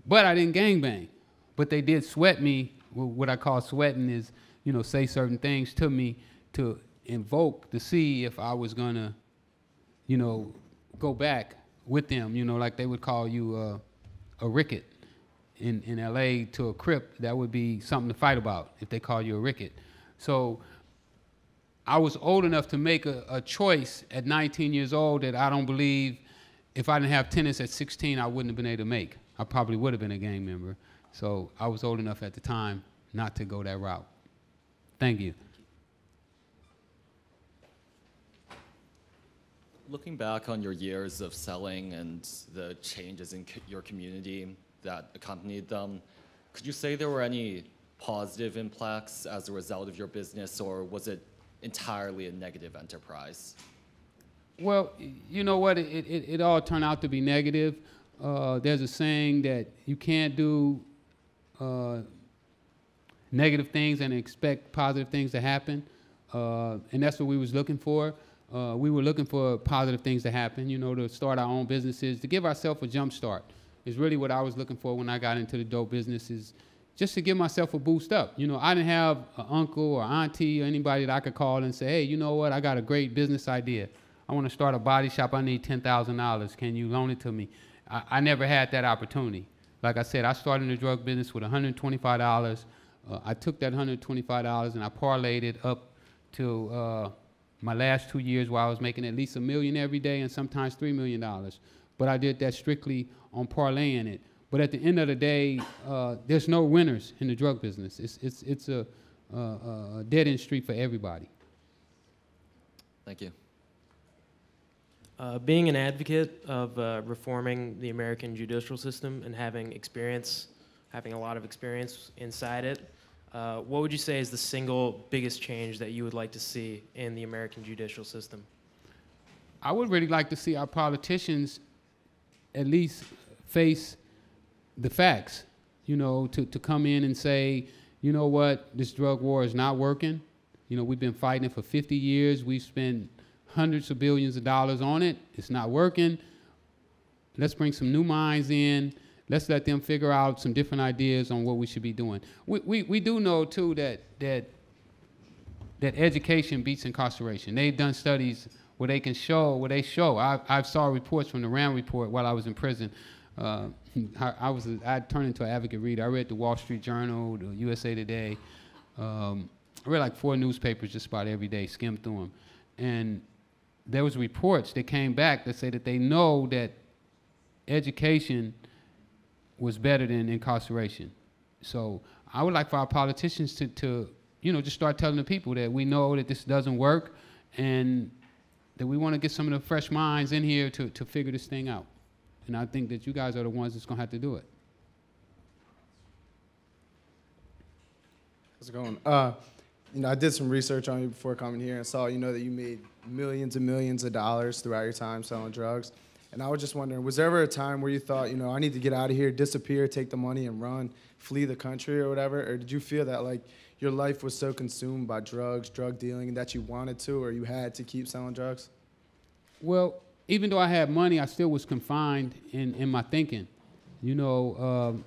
but I didn't gangbang. But they did sweat me. What I call sweating is, you know, say certain things to me to invoke to see if I was gonna, you know, go back with them. You know, like they would call you a ricket. in LA to a Crip, that would be something to fight about if they call you a Ricket. So I was old enough to make a choice at 19 years old that I don't believe if I didn't have tennis at 16, I wouldn't have been able to make. I probably would have been a gang member. So I was old enough at the time not to go that route. Thank you. Looking back on your years of selling and the changes in your community that accompanied them, could you say there were any positive impacts as a result of your business, or was it entirely a negative enterprise? Well, you know what? It all turned out to be negative. There's a saying that you can't do negative things and expect positive things to happen, and that's what we was looking for. We were looking for positive things to happen, you know, to start our own businesses, to give ourselves a jump start is really what I was looking for when I got into the dope business, is just to give myself a boost up. You know, I didn't have an uncle or auntie or anybody that I could call and say, hey, you know what, I got a great business idea. I want to start a body shop. I need $10,000. Can you loan it to me? I never had that opportunity. Like I said, I started in the drug business with $125. I took that $125 and I parlayed it up to my last 2 years where I was making at least $1 million every day and sometimes $3 million. But I did that strictly on parlaying it. But at the end of the day, there's no winners in the drug business. It's a dead-end street for everybody. Thank you. Being an advocate of reforming the American judicial system and having a lot of experience inside it, what would you say is the single biggest change that you would like to see in the American judicial system? I would really like to see our politicians at least face the facts, you know, to come in and say, you know what, this drug war is not working. You know, we've been fighting it for 50 years. We've spent hundreds of billions of dollars on it. It's not working. Let's bring some new minds in. Let's let them figure out some different ideas on what we should be doing. We do know, too, that education beats incarceration. They've done studies where they can show, I saw reports from the Rand report while I was in prison. I turned into an advocate reader. I read the Wall Street Journal, the USA Today. I read like 4 newspapers just about every day, skimmed through them. And there was reports that came back that say that they know that education was better than incarceration. So I would like for our politicians to you know, just start telling the people that we know that this doesn't work and that we want to get some of the fresh minds in here to figure this thing out. And I think that you guys are the ones that's going to have to do it. How's it going? You know, I did some research on you before coming here and saw, you know, that you made millions and millions of dollars throughout your time selling drugs. And I was just wondering, was there ever a time where you thought, you know, I need to get out of here, disappear, take the money and run, flee the country or whatever? Or did you feel that, like, your life was so consumed by drugs, drug dealing, that you wanted to or you had to keep selling drugs? Well, even though I had money, I still was confined in my thinking. You know,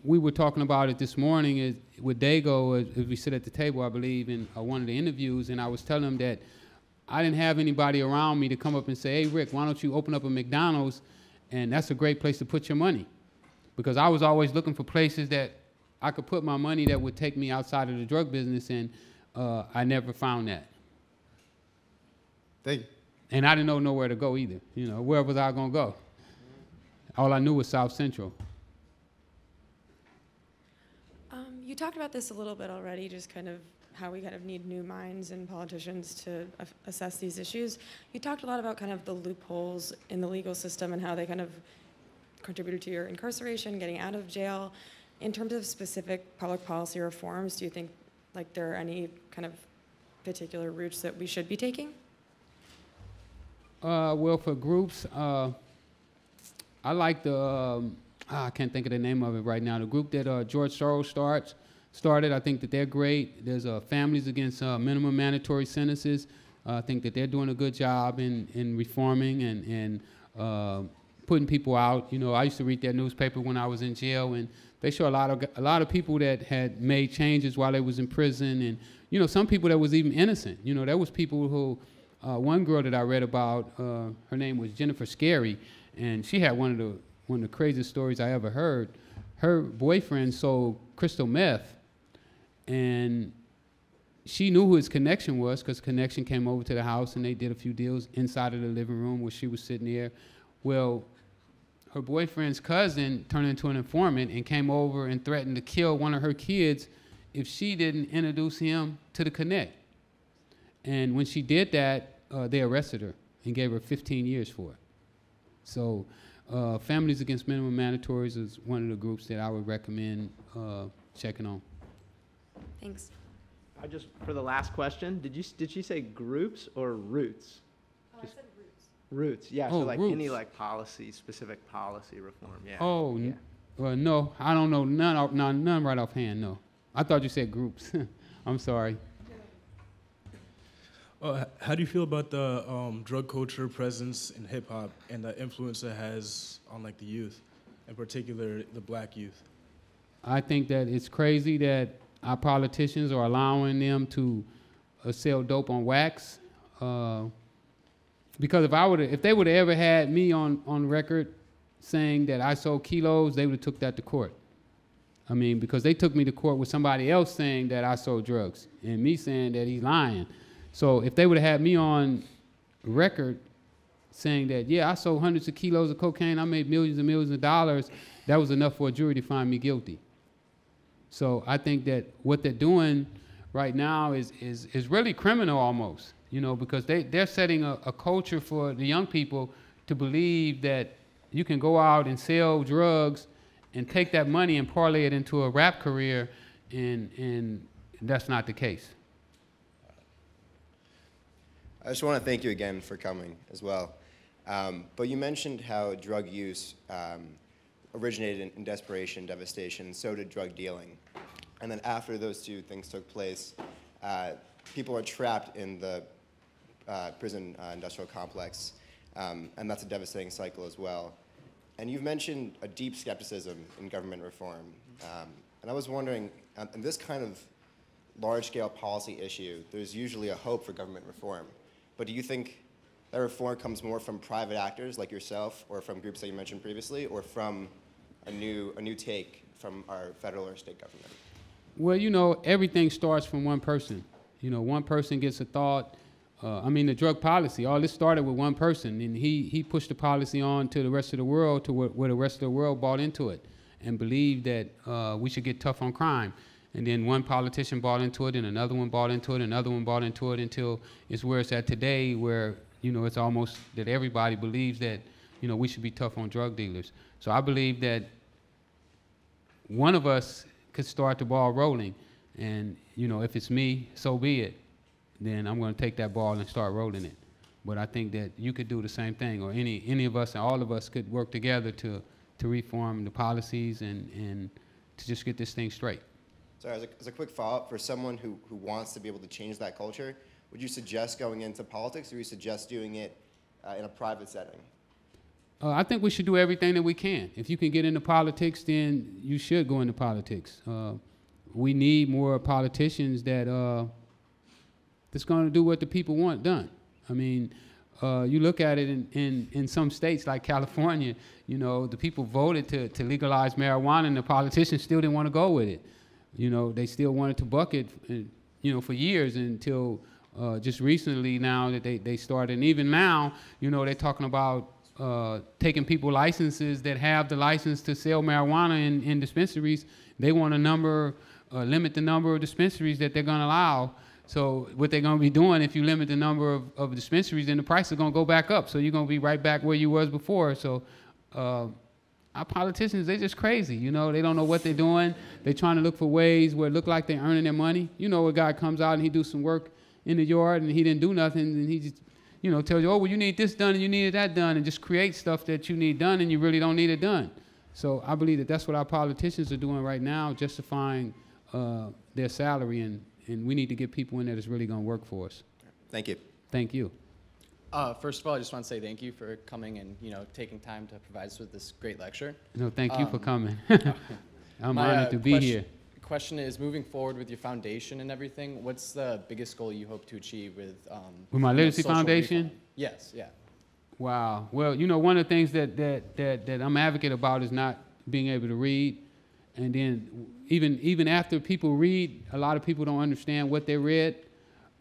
we were talking about it this morning with Dago as we sit at the table, I believe, in one of the interviews, and I was telling him that I didn't have anybody around me to come up and say, hey, Rick, why don't you open up a McDonald's, and that's a great place to put your money. Because I was always looking for places that I could put my money that would take me outside of the drug business, and I never found that. Thank you. And I didn't know nowhere to go either. You know, where was I going to go? All I knew was South Central. You talked about this a little bit already, just kind of how we kind of need new minds and politicians to assess these issues. You talked a lot about kind of the loopholes in the legal system and how they kind of contributed to your incarceration, getting out of jail. In terms of specific public policy reforms, do you think like there are any kind of particular routes that we should be taking? Well, for groups, I like the, I can't think of the name of it right now, the group that George Soros started. I think that they're great. There's Families Against Minimum Mandatory Sentences. I think that they're doing a good job in reforming and putting people out. You know, I used to read their newspaper when I was in jail, and they show a lot of people that had made changes while they was in prison, and you know, some people that was even innocent. You know, there was people who, one girl that I read about, her name was Jennifer Scary, and she had one of the craziest stories I ever heard. her boyfriend sold crystal meth, and she knew who his connection was because connection came over to the house and they did a few deals inside of the living room where she was sitting there. Well, her boyfriend's cousin turned into an informant and came over and threatened to kill one of her kids if she didn't introduce him to the connect. And when she did that, they arrested her and gave her 15 years for it. So Families Against Minimum Mandatories is one of the groups that I would recommend checking on. Thanks. For the last question, did she say groups or roots? I said roots. Roots, yeah. Oh, So like roots. any like specific policy reform, yeah. Oh, yeah. No, I don't know none right offhand. No, I thought you said groups. I'm sorry. How do you feel about the drug culture presence in hip hop and the influence it has on like the youth, in particular the black youth? I think that it's crazy that our politicians are allowing them to sell dope on wax. Because if they would have ever had me on record saying that I sold kilos, they would have took that to court. I mean, because they took me to court with somebody else saying that I sold drugs and me saying that he's lying. So if they would have had me on record saying that, yeah, I sold hundreds of kilos of cocaine, I made millions and millions of dollars, that was enough for a jury to find me guilty. So I think that what they're doing right now is really criminal almost, you know, because they're setting a culture for the young people to believe that you can go out and sell drugs and take that money and parlay it into a rap career, and that's not the case. I just want to thank you again for coming as well. But you mentioned how drug use originated in desperation, devastation, so did drug dealing. And then after those two things took place, people are trapped in the prison industrial complex, and that's a devastating cycle as well. And you've mentioned a deep skepticism in government reform. And I was wondering, in this kind of large-scale policy issue, there's usually a hope for government reform. But do you think that reform comes more from private actors like yourself, or from groups that you mentioned previously, or from a new take from our federal or state government? Well, you know, everything starts from one person. You know, one person gets a thought. The drug policy, all this started with one person, and he pushed the policy on to the rest of the world, to where the rest of the world bought into it and believed that we should get tough on crime. And then one politician bought into it, and another one bought into it, another one bought into it, until it's where it's at today, where, you know, it's almost that everybody believes that, you know, we should be tough on drug dealers. So I believe that one of us could start the ball rolling. And, you know, if it's me, so be it. Then I'm going to take that ball and start rolling it. But I think that you could do the same thing, or any of us and all of us could work together to reform the policies and to just get this thing straight. So as a quick follow-up, for someone who wants to be able to change that culture, would you suggest going into politics, or would you suggest doing it in a private setting? I think we should do everything that we can. If you can get into politics, then you should go into politics. We need more politicians that's going to do what the people want done. I mean, you look at it in some states like California, you know, the people voted to legalize marijuana, and the politicians still didn't want to go with it. You know, they still wanted to buck it, you know, for years, until just recently now that they started. And even now, you know, they're talking about taking people licenses that have the license to sell marijuana in dispensaries. They want to limit the number of dispensaries that they're going to allow. So what they're going to be doing, if you limit the number of dispensaries, then the price is going to go back up. So you're going to be right back where you was before. So our politicians, they're just crazy. You know, they don't know what they're doing. They're trying to look for ways where it look like they're earning their money. You know, a guy comes out and he do some work in the yard and he didn't do nothing, and he just, you know, tells you, oh, well, you need this done and you need that done, and just create stuff that you need done and you really don't need it done. So I believe that that's what our politicians are doing right now, justifying their salary, and we need to get people in there that's really going to work for us. Thank you. Thank you. First of all, I just want to say thank you for coming and, you know, taking time to provide us with this great lecture. No, thank you for coming. I'm honored to be here. Question is, moving forward with your foundation and everything, what's the biggest goal you hope to achieve with my Literacy social Foundation? reform? Yes, yeah. Wow. Well, you know, one of the things that I'm advocate about is not being able to read. And then even after people read, a lot of people don't understand what they read.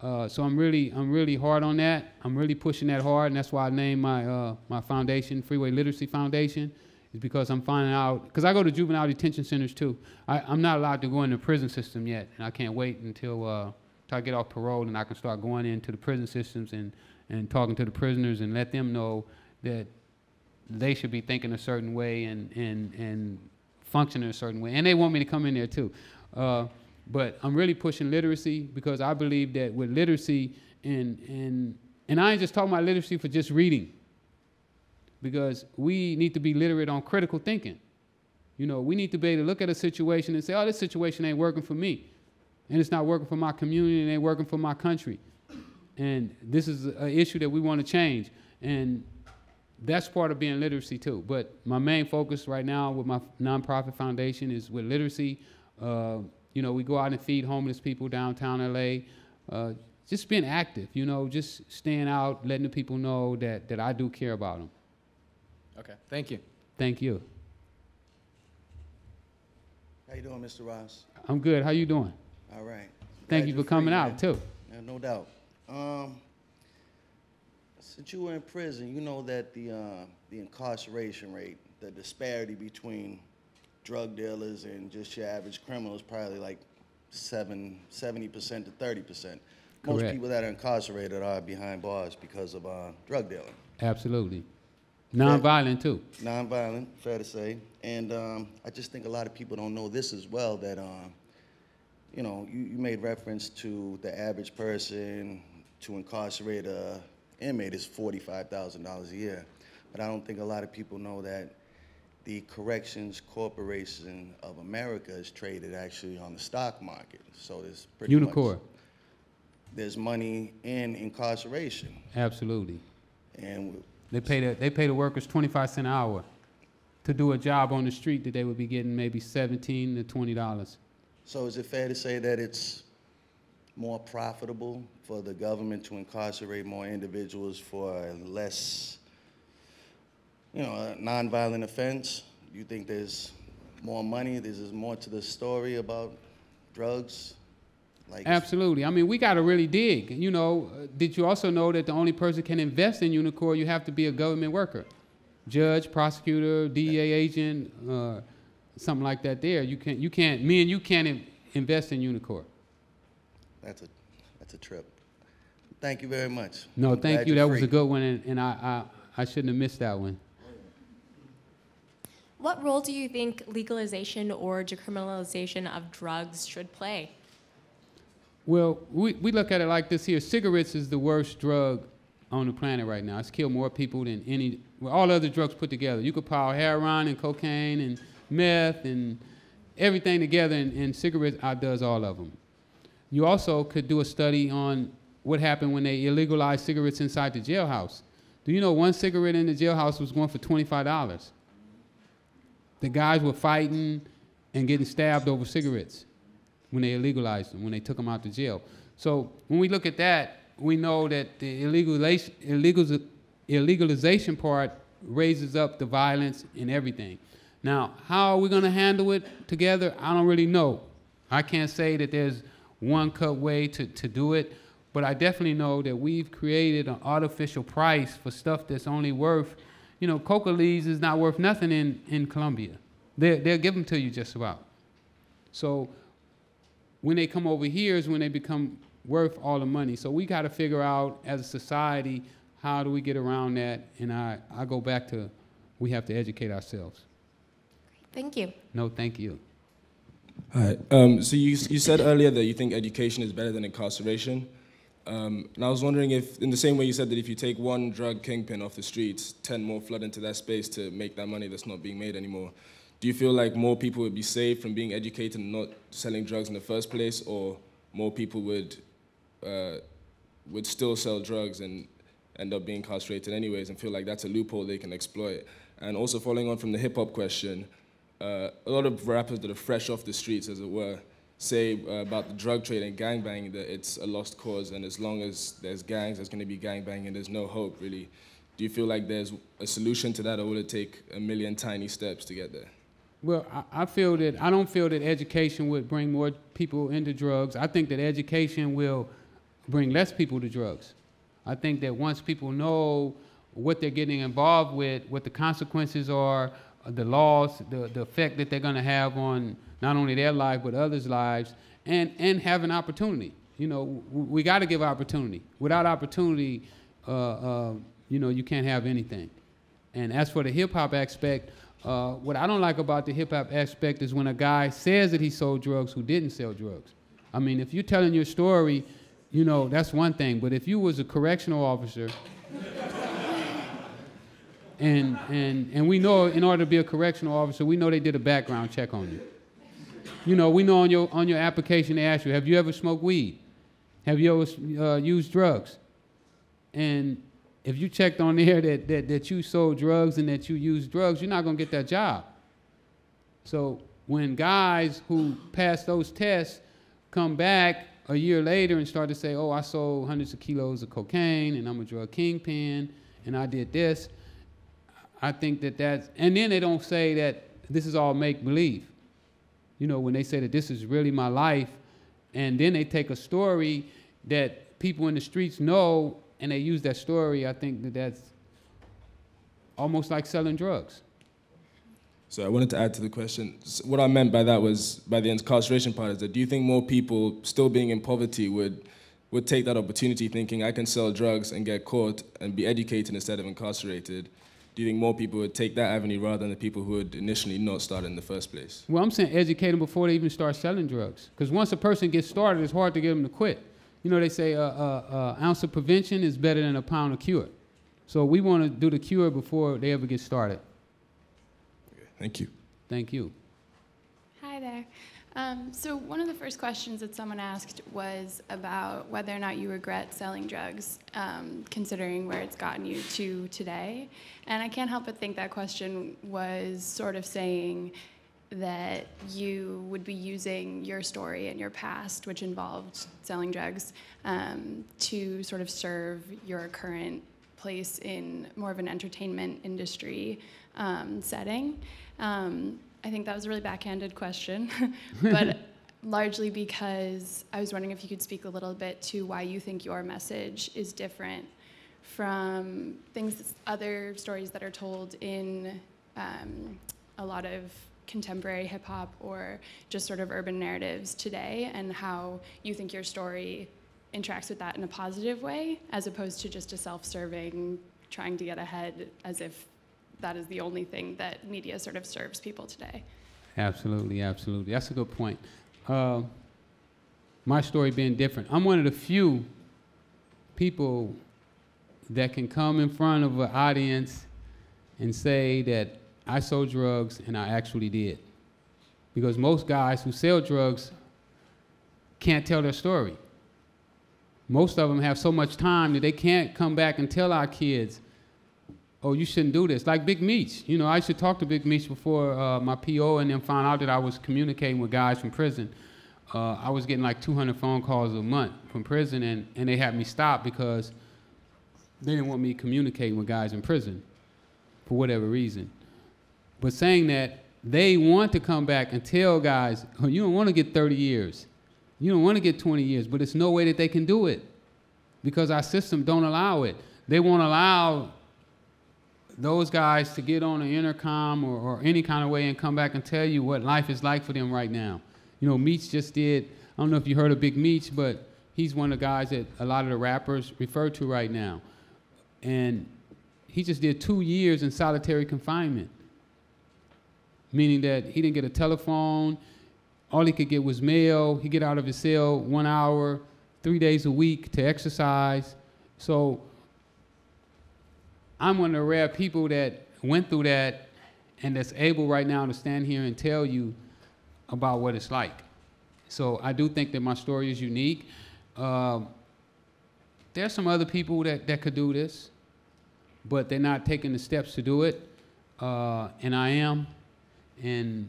So I'm really hard on that. I'm really pushing that hard, and that's why I named my foundation Freeway Literacy Foundation, is because I'm finding out, because I go to juvenile detention centers too. I'm not allowed to go in the prison system yet, and I can't wait until I get off parole and I can start going into the prison systems and talking to the prisoners and let them know that they should be thinking a certain way and functioning a certain way. And they want me to come in there too. But I'm really pushing literacy because I believe that with literacy, and I ain't just talking about literacy for just reading, because we need to be literate on critical thinking. You know, we need to be able to look at a situation and say, oh, this situation ain't working for me. And it's not working for my community, and it ain't working for my country. And this is an issue that we want to change. And that's part of being literacy too. But my main focus right now with my nonprofit foundation is with literacy. You know, we go out and feed homeless people downtown LA. Just being active, you know, just staying out, letting the people know that I do care about them. Okay, thank you. Thank you. How you doing, Mr. Ross? I'm good. How you doing? All right. Thank Glad you for you're coming free, out man. too. Yeah, no doubt. Since you were in prison, you know that the incarceration rate, the disparity between drug dealers and just your average criminal is probably like 70% to 30%. Most Correct. people that are incarcerated are behind bars because of drug dealing. Absolutely. Nonviolent too. Nonviolent, fair to say. And I just think a lot of people don't know this as well, that, you know, you made reference to the average person to incarcerate a inmate is $45,000 a year. But I don't think a lot of people know that the Corrections Corporation of America is traded actually on the stock market. So there's pretty Unicorn. much, there's money in incarceration. Absolutely. And they pay the workers 25 cents an hour to do a job on the street that they would be getting maybe $17 to $20. so is it fair to say that it's more profitable for the government to incarcerate more individuals for less, you know, a nonviolent offense? Do you think there's more money? There's more to the story about drugs? Like, Absolutely. I mean, we got to really dig. You know, did you also know that the only person can invest in Unicor, you have to be a government worker? Judge, prosecutor, DEA agent, something like that there. You can't, me and you can't invest in Unicor. That's a trip. Thank you very much. No, I'm thank glad you. you're That was free. a good one, and I shouldn't have missed that one. What role do you think legalization or decriminalization of drugs should play? Well, we look at it like this here. Cigarettes is the worst drug on the planet right now. It's killed more people than all other drugs put together. You could pile heroin and cocaine and meth and everything together, and cigarettes outdoes all of them. You also could do a study on what happened when they illegalized cigarettes inside the jailhouse. Do you know one cigarette in the jailhouse was going for $25? The guys were fighting and getting stabbed over cigarettes when they illegalized them, when they took them out to jail. So when we look at that, we know that the illegalization part raises up the violence and everything. Now, how are we going to handle it together? I don't really know. I can't say that there's one cut way to do it, but I definitely know that we've created an artificial price for stuff that's only worth, you know, coca leaves is not worth nothing in Colombia. They'll give them to you just about. So when they come over here is when they become worth all the money. So we got to figure out as a society, how do we get around that? And I go back to, we have to educate ourselves. Thank you. No, thank you. Hi. So you said earlier that you think education is better than incarceration. And I was wondering if, in the same way you said that if you take one drug kingpin off the streets, 10 more flood into that space to make that money that's not being made anymore. Do you feel like more people would be saved from being educated and not selling drugs in the first place, or more people would still sell drugs and end up being incarcerated anyways and feel like that's a loophole they can exploit? And also following on from the hip-hop question, a lot of rappers that are fresh off the streets, as it were, say about the drug trade and gangbanging that it's a lost cause, and as long as there's gangs, there's going to be gangbanging, and there's no hope, really. Do you feel like there's a solution to that, or will it take a million tiny steps to get there? Well, I don't feel that education would bring more people into drugs. I think that education will bring less people to drugs. I think that once people know what they're getting involved with, what the consequences are, the laws, the effect that they're going to have on not only their life but others' lives, and have an opportunity. You know, we got to give opportunity. Without opportunity, you know, you can't have anything. And as for the hip-hop aspect, what I don't like about the hip-hop aspect is when a guy says that he sold drugs who didn't sell drugs. I mean, if you're telling your story, you know, that's one thing. But if you was a correctional officer, and we know in order to be a correctional officer, we know they did a background check on you. You know, we know on your application they ask you, have you ever smoked weed? Have you ever used drugs? And if you checked on there that you sold drugs and that you used drugs, you're not going to get that job. So when guys who pass those tests come back a year later and start to say, oh, I sold hundreds of kilos of cocaine and I'm a drug kingpin and I did this, I think that's, and then they don't say that this is all make-believe. You know, when they say that this is really my life, and then they take a story that people in the streets know and they use that story, I think that's almost like selling drugs. So I wanted to add to the question. What I meant by that was, by the incarceration part, is that do you think more people still being in poverty would take that opportunity thinking I can sell drugs and get caught and be educated instead of incarcerated? Do you think more people would take that avenue rather than the people who would initially not start in the first place? Well, I'm saying educate them before they even start selling drugs. Because once a person gets started, it's hard to get them to quit. You know, they say an ounce of prevention is better than a pound of cure. So we want to do the cure before they ever get started. Okay, thank you. Thank you. Hi there. So one of the first questions that someone asked was about whether or not you regret selling drugs, considering where it's gotten you to today. And I can't help but think that question was sort of saying that you would be using your story and your past, which involved selling drugs, to sort of serve your current place in more of an entertainment industry setting. I think that was a really backhanded question, but largely because I was wondering if you could speak a little bit to why you think your message is different from other stories that are told in a lot of contemporary hip hop or just sort of urban narratives today, and how you think your story interacts with that in a positive way, as opposed to just a self-serving, trying to get ahead as if that is the only thing that media sort of serves people today. Absolutely, absolutely. That's a good point. My story being different. I'm one of the few people that can come in front of an audience and say that I sold drugs and I actually did. Because most guys who sell drugs can't tell their story. Most of them have so much time that they can't come back and tell our kids, oh, you shouldn't do this. Like Big Meech. You know, I used to talk to Big Meech before my PO and then found out that I was communicating with guys from prison. I was getting like 200 phone calls a month from prison, and they had me stop because they didn't want me communicating with guys in prison for whatever reason. But saying that, they want to come back and tell guys, oh, you don't want to get 30 years. You don't want to get 20 years, but it's no way that they can do it because our system don't allow it. They won't allow those guys to get on an intercom or any kind of way and come back and tell you what life is like for them right now. You know, Meech just did, I don't know if you heard of Big Meech, but he's one of the guys that a lot of the rappers refer to right now. And he just did 2 years in solitary confinement, meaning that he didn't get a telephone. All he could get was mail. He'd get out of his cell 1 hour, 3 days a week to exercise. So I'm one of the rare people that went through that and that's able right now to stand here and tell you about what it's like. So I do think that my story is unique. There's some other people that could do this, but they're not taking the steps to do it, and I am. And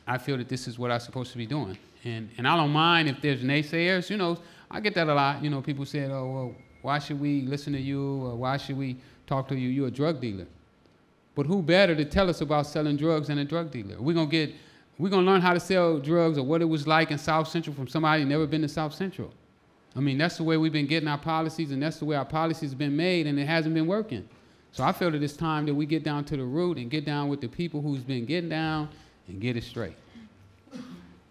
I feel that this is what I'm supposed to be doing. And I don't mind if there's naysayers. You know, I get that a lot. You know, people say, oh, well, why should we listen to you? Or why should we talk to you? You're a drug dealer. But who better to tell us about selling drugs than a drug dealer? We're gonna learn how to sell drugs or what it was like in South Central from somebody who never been to South Central. I mean, that's the way we've been getting our policies, and that's the way our policies have been made, and it hasn't been working. So I feel that it's time that we get down to the root and get down with the people who's been getting down and get it straight.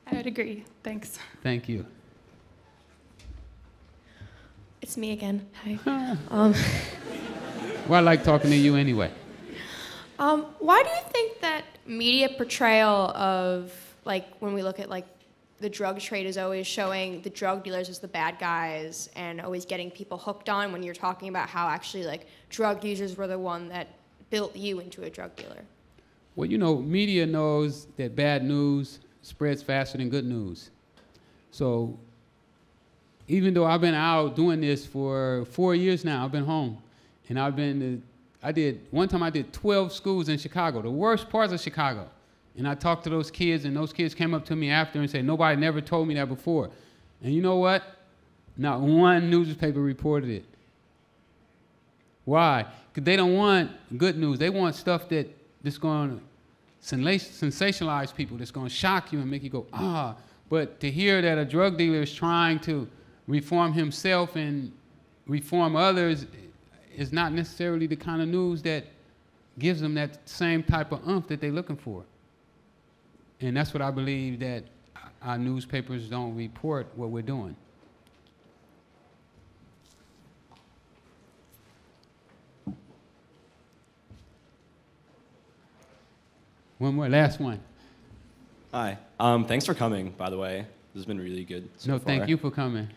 I would agree. Thanks. Thank you. It's me again. Hi. Well, I like talking to you anyway. Why do you think that media portrayal of, like, when we look at, like, the drug trade is always showing the drug dealers as the bad guys and always getting people hooked on, when you're talking about how actually, like, drug users were the one that built you into a drug dealer? Well, you know, media knows that bad news spreads faster than good news. So even though I've been out doing this for 4 years now, I've been home, and one time I did 12 schools in Chicago, the worst parts of Chicago. And I talked to those kids, and those kids came up to me after and said, nobody never told me that before. And you know what? Not one newspaper reported it. Why? Because they don't want good news. They want stuff that's going to sensationalize people, that's going to shock you and make you go, ah. But to hear that a drug dealer is trying to reform himself and reform others is not necessarily the kind of news that gives them that same type of oomph that they're looking for. And that's what I believe, that our newspapers don't report what we're doing. One more, last one. Hi. Thanks for coming, by the way. This has been really good so No, far. thank you for coming.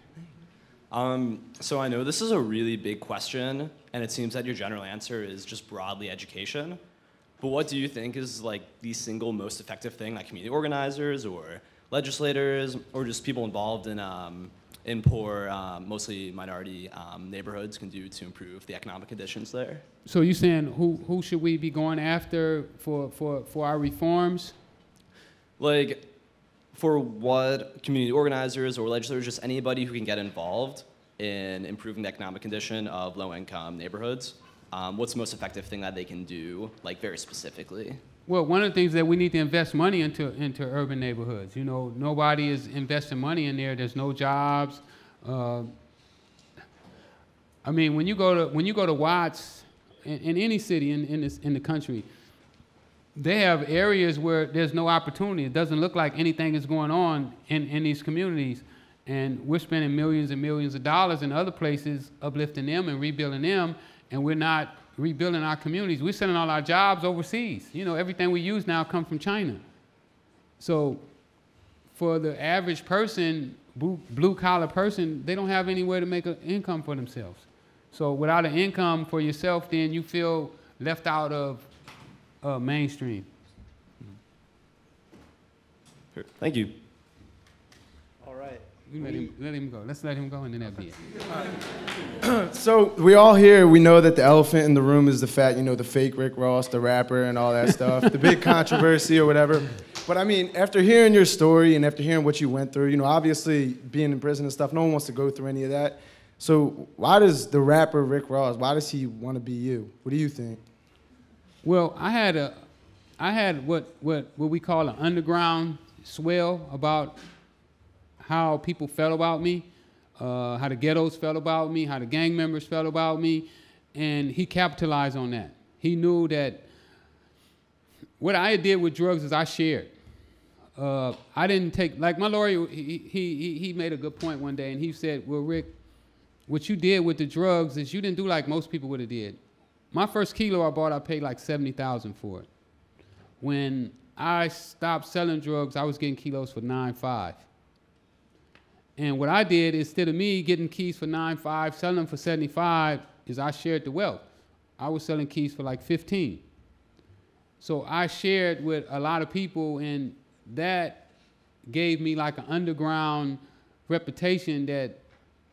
So I know this is a really big question, and it seems that your general answer is just broadly education. But what do you think is, like, the single most effective thing that community organizers or legislators or just people involved in poor, mostly minority neighborhoods can do to improve the economic conditions there? So you're saying who should we be going after for our reforms? Like, for what community organizers or legislators, just anybody who can get involved in improving the economic condition of low-income neighborhoods, what's the most effective thing that they can do, like, very specifically? Well, one of the things that we need to invest money into urban neighborhoods. You know, nobody is investing money in there. There's no jobs. I mean, when you go to Watts in any city in the country, they have areas where there's no opportunity. It doesn't look like anything is going on in these communities. And we're spending millions and millions of dollars in other places uplifting them and rebuilding them, and we're not rebuilding our communities. We're sending all our jobs overseas. You know, everything we use now comes from China. So for the average person, blue-collar person, they don't have anywhere to make an income for themselves. So without an income for yourself, then you feel left out of mainstream. Thank you. All right. Let him go. Let's let him go, and then that'll be it. So we all here, we know that the elephant in the room is the fact, you know, the fake Rick Ross, the rapper and all that stuff, the big controversy or whatever. But I mean, after hearing your story and after hearing what you went through, you know, obviously being in prison and stuff, no one wants to go through any of that. So why does the rapper Rick Ross, why does he want to be you? What do you think? Well, I had what we call an underground swell about how people felt about me, how the ghettos felt about me, how the gang members felt about me, and he capitalized on that. He knew that what I did with drugs is I shared. I didn't take, like my lawyer, he made a good point one day, and he said, well, Rick, what you did with the drugs is you didn't do like most people would have did. My first kilo I bought, I paid like $70,000 for it. When I stopped selling drugs, I was getting kilos for $9.5. And what I did, instead of me getting keys for $9.5, selling them for $75, is I shared the wealth. I was selling keys for like $15. So I shared with a lot of people, and that gave me like an underground reputation that,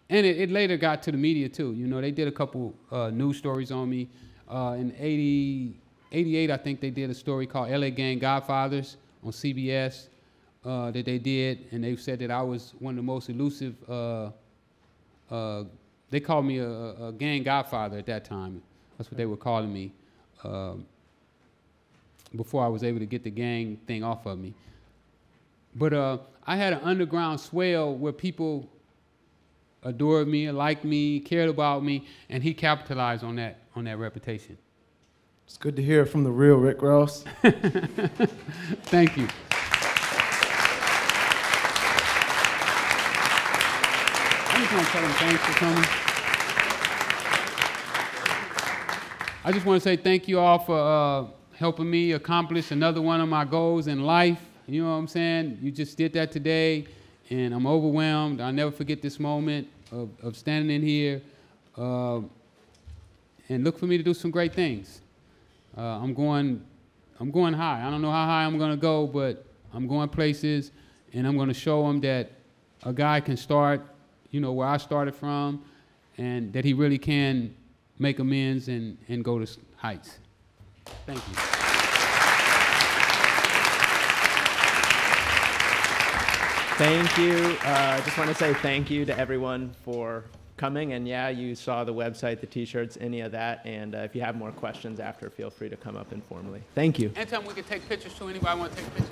and it later got to the media too. You know, they did a couple news stories on me. In 88, I think they did a story called LA Gang Godfathers on CBS that they did, and they said that I was one of the most elusive, they called me a gang godfather at that time. That's what they were calling me. before I was able to get the gang thing off of me. But I had an underground swell where people adored me, liked me, cared about me, and he capitalized on that reputation. It's good to hear from the real Rick Ross. Thank you. I just want to tell them thanks for coming. I just want to say thank you all for helping me accomplish another one of my goals in life. You know what I'm saying? You just did that today, and I'm overwhelmed. I'll never forget this moment of standing in here, and look for me to do some great things. I'm going high. I don't know how high I'm going to go, but I'm going places, and I'm going to show them that a guy can start, you know, where I started from, and that he really can make amends and go to heights. Thank you. Thank you. I just want to say thank you to everyone for coming. And yeah, you saw the website, the T-shirts, any of that. And if you have more questions after, feel free to come up informally. Thank you. Anytime we can take pictures too. Anybody want to take pictures?